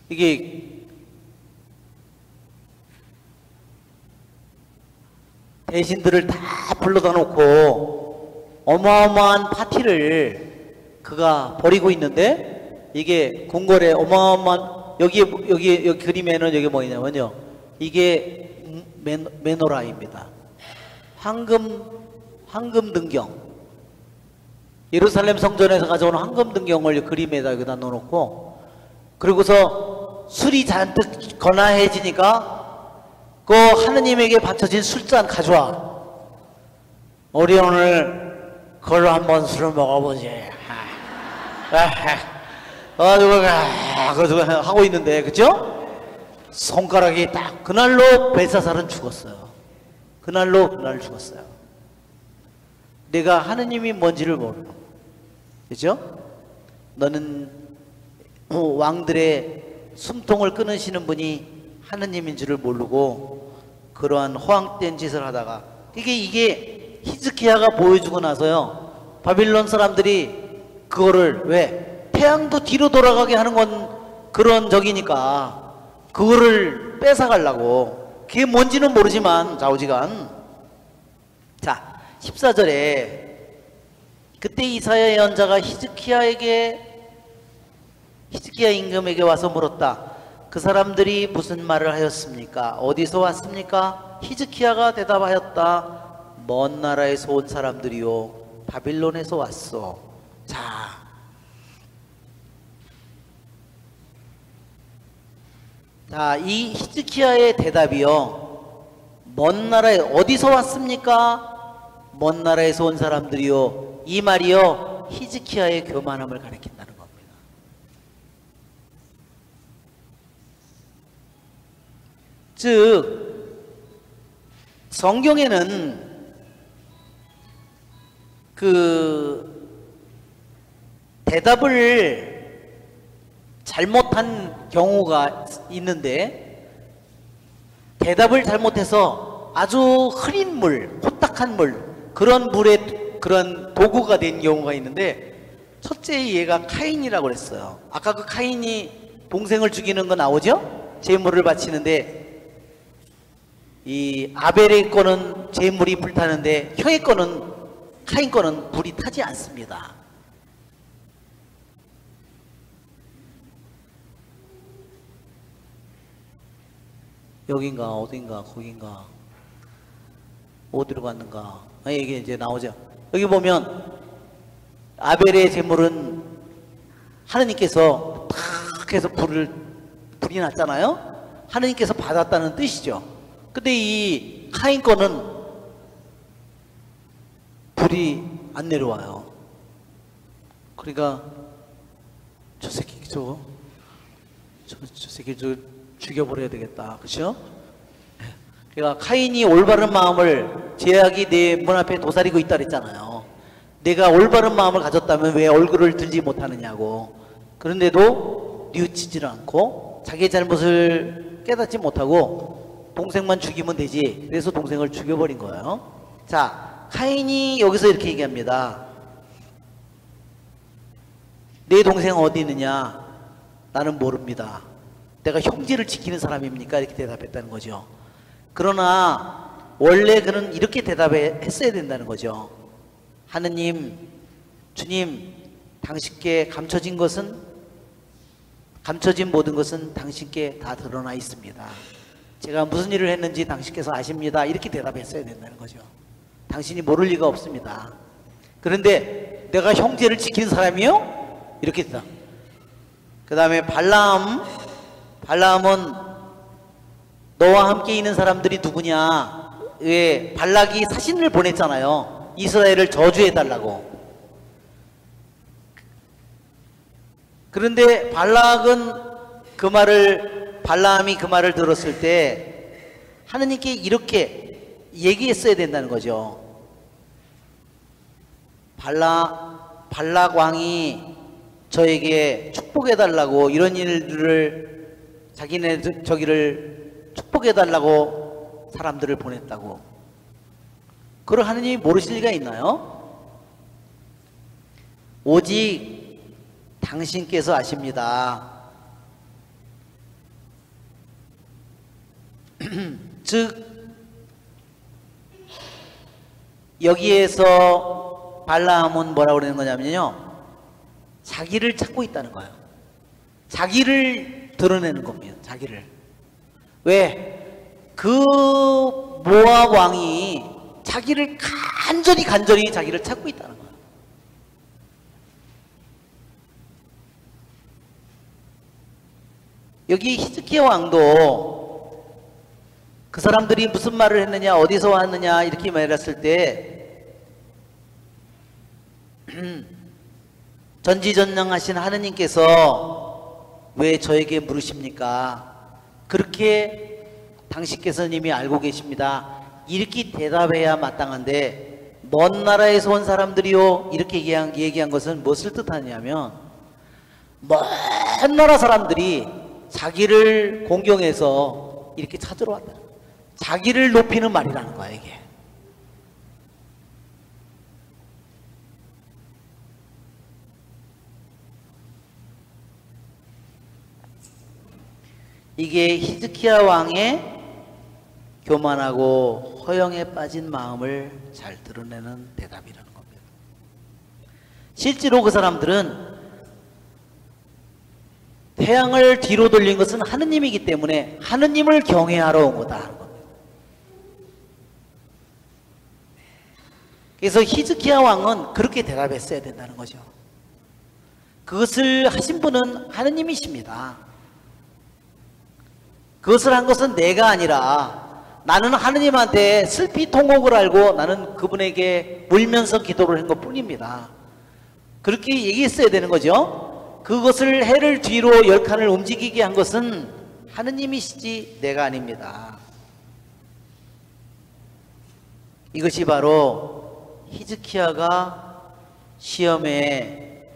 이게 대신들을 다 불러다 놓고 어마어마한 파티를 그가 버리고 있는데 이게 궁궐에 어마어마한 여기 그림에는 여기 뭐냐면요. 이게 메노라입니다. 황금 등경. 예루살렘 성전에서 가져온 황금 등경을 그림에다 여기다 넣어놓고 그리고서 술이 잔뜩 거나해지니까 그 하느님에게 바쳐진 술잔 가져와. 우리 오늘 그걸로 한번 술을 먹어보지. 그래서 하고 있는데, 그죠? 손가락이 딱, 그날로 벨사살은 죽었어요. 그날 죽었어요. 내가 하느님이 뭔지를 모르는 거예요. 그죠? 너는 왕들의 숨통을 끊으시는 분이 하느님인 줄을 모르고 그러한 허황된 짓을 하다가 이게 히즈키야가 보여주고 나서요. 바빌론 사람들이 그거를 왜 태양도 뒤로 돌아가게 하는 건 그런 적이니까 그거를 뺏어가려고 그게 뭔지는 모르지만 좌우지간 자 14절에 그때 이사야 예언자가 히즈키야 임금에게 와서 물었다. 그 사람들이 무슨 말을 하였습니까? 어디서 왔습니까? 히즈키야가 대답하였다. 먼 나라에서 온 사람들이요 바빌론에서 왔어. 자, 이 히즈키야의 대답이요. 먼 나라에 어디서 왔습니까? 먼 나라에서 온 사람들이요. 이 말이요. 히즈키야의 교만함을 가리킨다는 겁니다. 즉 성경에는 그 대답을 잘못한 경우가 있는데 대답을 잘못해서 아주 흐린 물, 호딱한 물 그런 물에 그런 도구가 된 경우가 있는데 첫째 얘가 카인이라고 그랬어요. 아까 그 카인이 동생을 죽이는 거 나오죠? 제물을 바치는데 이 아벨의 거는 제물이 불타는데 형의 거는 카인 거는 불이 타지 않습니다. 여긴가 어딘가 거긴가 어디로 갔는가 이게 이제 나오죠. 여기 보면 아벨의 제물은 하느님께서 탁 해서 불이 났잖아요. 하느님께서 받았다는 뜻이죠. 근데 이 카인 거는 불이 안 내려와요. 그러니까 저 새끼 저 새끼 저 죽여버려야 되겠다. 그렇죠? 그러니까 카인이 올바른 마음을 제약이 내 문 앞에 도사리고 있다 그랬잖아요. 내가 올바른 마음을 가졌다면 왜 얼굴을 들지 못하느냐고. 그런데도 뉘우치질 않고 자기의 잘못을 깨닫지 못하고 동생만 죽이면 되지. 그래서 동생을 죽여버린 거예요. 자, 카인이 여기서 이렇게 얘기합니다. 내 동생 어디 있느냐? 나는 모릅니다. 내가 형제를 지키는 사람입니까? 이렇게 대답했다는 거죠. 그러나 원래 그는 이렇게 대답했어야 된다는 거죠. 하느님, 주님, 당신께 감춰진 모든 것은 당신께 다 드러나 있습니다. 제가 무슨 일을 했는지 당신께서 아십니다. 이렇게 대답했어야 된다는 거죠. 당신이 모를 리가 없습니다. 그런데 내가 형제를 지키는 사람이요? 이렇게 했다. 그 다음에 발라함은 너와 함께 있는 사람들이 누구냐? 왜 발락이 사신을 보냈잖아요. 이스라엘을 저주해달라고. 그런데 발라함이 그 말을 들었을 때 하느님께 이렇게 얘기했어야 된다는 거죠. 발락 왕이 저에게 축복해달라고 이런 일들을 자기네 저기를 축복해달라고 사람들을 보냈다고. 그걸 하느님이 모르실 리가 있나요? 오직 당신께서 아십니다. 즉 여기에서 발라함은 뭐라고 그러는 거냐면요, 자기를 찾고 있다는 거예요. 자기를 드러내는 겁니다. 자기를. 왜? 그 모압 왕이 자기를 간절히 자기를 찾고 있다는 거예요. 여기 히즈키야 왕도 그 사람들이 무슨 말을 했느냐, 어디서 왔느냐 이렇게 말했을 때 전지전능하신 하느님께서 왜 저에게 물으십니까? 그렇게 당신께서는 이미 알고 계십니다. 이렇게 대답해야 마땅한데 먼 나라에서 온 사람들이요 이렇게 얘기한 것은 무엇을 뜻하냐면 먼 나라 사람들이 자기를 공경해서 이렇게 찾으러 왔다. 자기를 높이는 말이라는 거야 이게. 이게 히즈키야 왕의 교만하고 허영에 빠진 마음을 잘 드러내는 대답이라는 겁니다. 실제로 그 사람들은 태양을 뒤로 돌린 것은 하느님이기 때문에 하느님을 경외하러 온 거다 하는 겁니다. 그래서 히즈키야 왕은 그렇게 대답했어야 된다는 거죠. 그것을 하신 분은 하느님이십니다. 그것을 한 것은 내가 아니라 나는 하느님한테 슬피 통곡을 알고 나는 그분에게 울면서 기도를 한 것뿐입니다. 그렇게 얘기했어야 되는 거죠. 그것을 해를 뒤로 10칸을 움직이게 한 것은 하느님이시지 내가 아닙니다. 이것이 바로 히즈키야가 시험에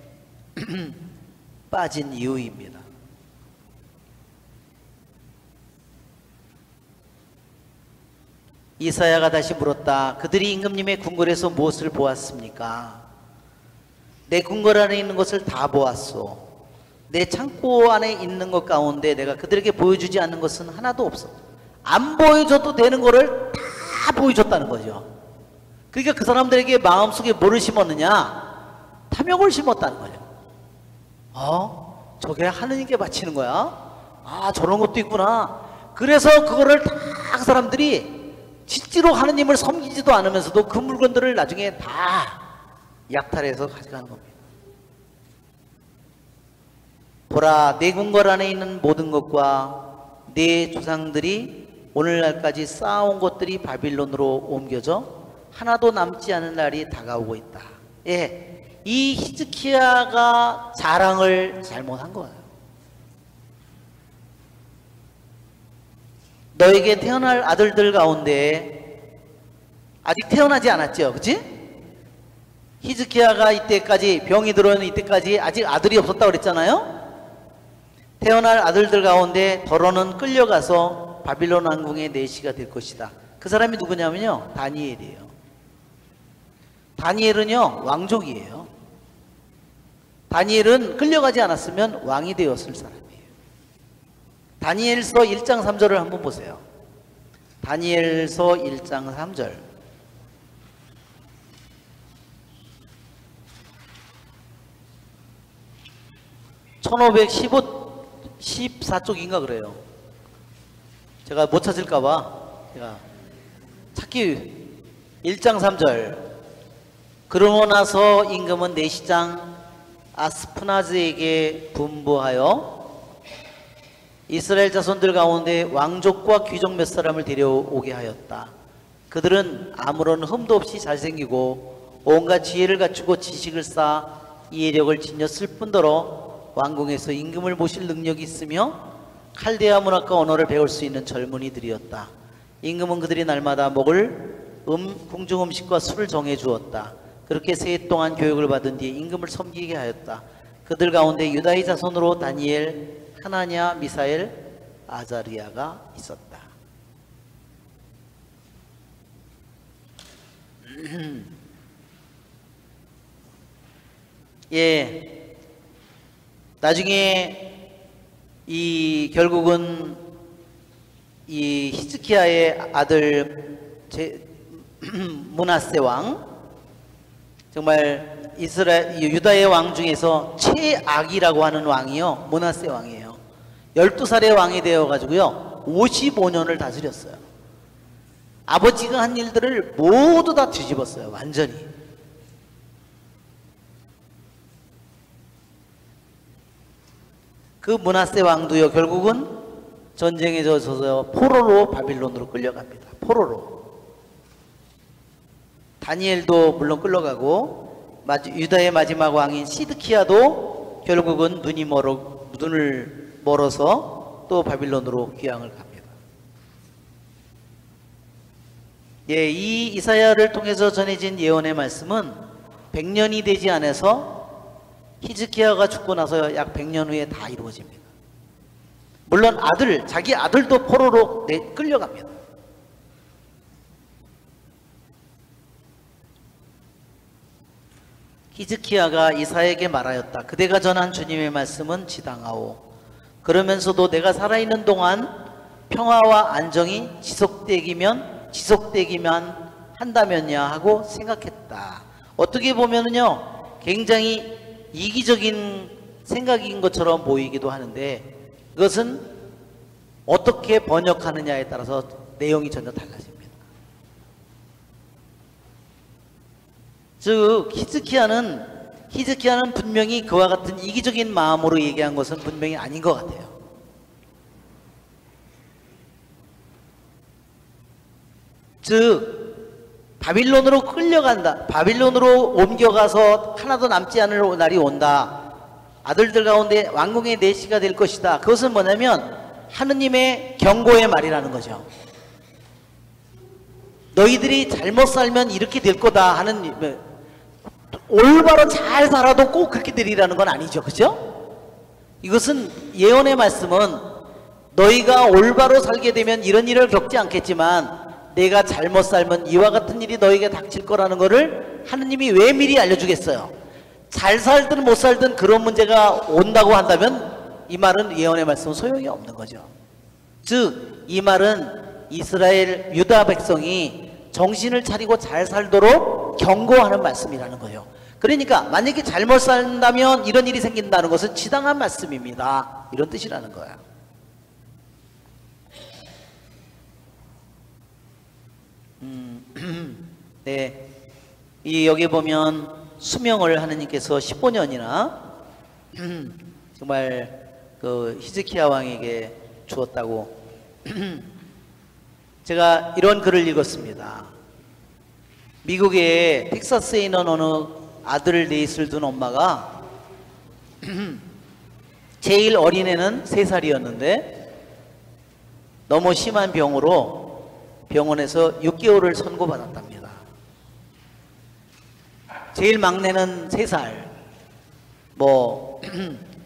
빠진 이유입니다. 이사야가 다시 물었다. 그들이 임금님의 궁궐에서 무엇을 보았습니까? 내 궁궐 안에 있는 것을 다 보았소. 내 창고 안에 있는 것 가운데 내가 그들에게 보여주지 않는 것은 하나도 없어. 안 보여줘도 되는 거를 다 보여줬다는 거죠. 그러니까 그 사람들에게 마음속에 뭐를 심었느냐? 탐욕을 심었다는 거죠. 저게 하느님께 바치는 거야? 저런 것도 있구나. 그래서 그거를 다 그 사람들이 실제로 하느님을 섬기지도 않으면서도 그 물건들을 나중에 다 약탈해서 가져가는 겁니다. 보라, 내 궁궐 안에 있는 모든 것과 내 조상들이 오늘날까지 쌓아온 것들이 바빌론으로 옮겨져 하나도 남지 않은 날이 다가오고 있다. 예, 이 히즈키야가 자랑을 잘못한 거예요. 너에게 태어날 아들들 가운데 아직 태어나지 않았죠, 그치? 히즈키야가 이때까지 병이 들어오는 이때까지 아직 아들이 없었다고 그랬잖아요. 태어날 아들들 가운데 더러는 끌려가서 바빌론 왕궁의 내시가 될 것이다. 그 사람이 누구냐면요, 다니엘이에요. 다니엘은요 왕족이에요. 다니엘은 끌려가지 않았으면 왕이 되었을 사람이에요. 다니엘서 1장 3절을 한번 보세요. 다니엘서 1장 3절. 1514쪽인가 그래요. 제가 못 찾을까봐 제가 찾기 1장 3절. 그러고 나서 임금은 내시장 아스프나즈에게 분부하여 이스라엘 자손들 가운데 왕족과 귀족 몇 사람을 데려오게 하였다. 그들은 아무런 흠도 없이 잘생기고 온갖 지혜를 갖추고 지식을 쌓아 이해력을 지녔을 뿐더러 왕궁에서 임금을 모실 능력이 있으며 칼데아 문학과 언어를 배울 수 있는 젊은이들이었다. 임금은 그들이 날마다 먹을 궁중 음식과 술을 정해 주었다. 그렇게 세 동안 교육을 받은 뒤에 임금을 섬기게 하였다. 그들 가운데 유다의 자손으로 다니엘, 하나냐, 미사엘, 아자리아가 있었다. 예, 나중에 결국은 이 히즈키야의 아들 므낫세 왕, 정말 이스라엘 유다의 왕 중에서 최악이라고 하는 왕이요 므낫세 왕이에요. 12살의 왕이 되어 가지고요 55년을 다스렸어요. 아버지가 한 일들을 모두 다 뒤집었어요. 완전히. 그 므낫세 왕도요 결국은 전쟁에 져서 포로로 바빌론으로 끌려갑니다. 포로로. 다니엘도 물론 끌려가고 유다의 마지막 왕인 시드키야도 결국은 눈을 멀어서 또 바빌론으로 귀향을 갑니다. 예, 이 이사야를 통해서 전해진 예언의 말씀은 100년이 되지 않아서 히즈키야가 죽고 나서 약 100년 후에 다 이루어집니다. 물론 자기 아들도 포로로 끌려갑니다. 히즈키야가 이사야에게 말하였다. 그대가 전한 주님의 말씀은 지당하오. 그러면서도 내가 살아있는 동안 평화와 안정이 지속되기만 한다면야 하고 생각했다. 어떻게 보면은요 굉장히 이기적인 생각인 것처럼 보이기도 하는데 이것은 어떻게 번역하느냐에 따라서 내용이 전혀 달라집니다. 즉 히즈키야는 분명히 그와 같은 이기적인 마음으로 얘기한 것은 분명히 아닌 것 같아요. 즉 바빌론으로 끌려간다. 바빌론으로 옮겨가서 하나도 남지 않을 날이 온다. 아들들 가운데 왕궁의 내시가 될 것이다. 그것은 뭐냐면 하느님의 경고의 말이라는 거죠. 너희들이 잘못 살면 이렇게 될 거다 하는, 올바로 잘 살아도 꼭 그렇게 되리라는 건 아니죠. 그죠? 이것은 예언의 말씀은 너희가 올바로 살게 되면 이런 일을 겪지 않겠지만 내가 잘못 살면 이와 같은 일이 너희에게 닥칠 거라는 것을 하느님이 왜 미리 알려주겠어요? 잘 살든 못 살든 그런 문제가 온다고 한다면 이 말은 예언의 말씀은 소용이 없는 거죠. 즉 이 말은 이스라엘 유다 백성이 정신을 차리고 잘 살도록 경고하는 말씀이라는 거예요. 그러니까 만약에 잘못 산다면 이런 일이 생긴다는 것은 지당한 말씀입니다. 이런 뜻이라는 거야. 네, 여기 보면 수명을 하느님께서 15년이나 정말 그 히즈키야 왕에게 주었다고 제가 이런 글을 읽었습니다. 미국의 텍사스에 있는 어느 아들 넷을 둔 엄마가 제일 어린애는 3살이었는데 너무 심한 병으로 병원에서 6개월을 선고받았답니다. 제일 막내는 3살.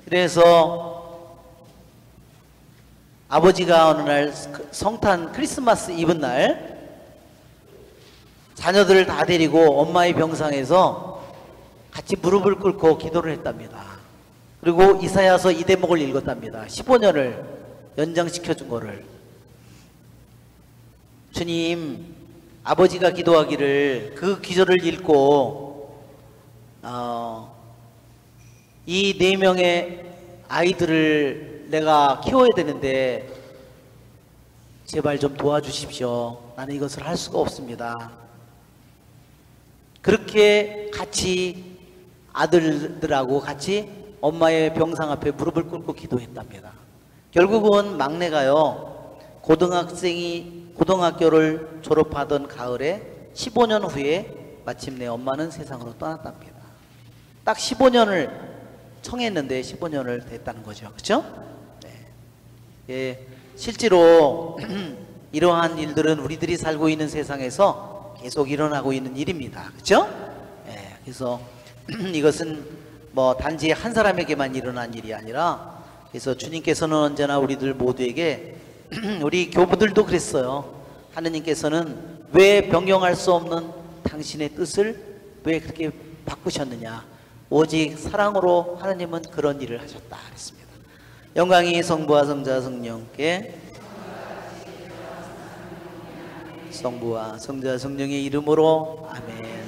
그래서 아버지가 어느 날 성탄 크리스마스 이브 날 자녀들을 다 데리고 엄마의 병상에서 같이 무릎을 꿇고 기도를 했답니다. 그리고 이사야서 이 대목을 읽었답니다. 15년을 연장시켜 준 거를. 주님, 아버지가 기도하기를 그 기절을 읽고 이 4명의 아이들을 내가 키워야 되는데 제발 좀 도와주십시오. 나는 이것을 할 수가 없습니다. 그렇게 같이 아들들하고 같이 엄마의 병상 앞에 무릎을 꿇고 기도했답니다. 결국은 막내가요 고등학교를 졸업하던 가을에 15년 후에 마침내 엄마는 세상으로 떠났답니다. 딱 15년을 청했는데 15년을 됐다는 거죠. 그렇죠? 예, 실제로 이러한 일들은 우리들이 살고 있는 세상에서 계속 일어나고 있는 일입니다. 그렇죠? 예, 그래서 이것은 단지 한 사람에게만 일어난 일이 아니라 그래서 주님께서는 언제나 우리들 모두에게 우리 교부들도 그랬어요. 하느님께서는 왜 변경할 수 없는 당신의 뜻을 왜 그렇게 바꾸셨느냐. 오직 사랑으로 하느님은 그런 일을 하셨다 그랬습니다. 영광이 성부와 성자 성령께 성부와 성자 성령의 이름으로 아멘.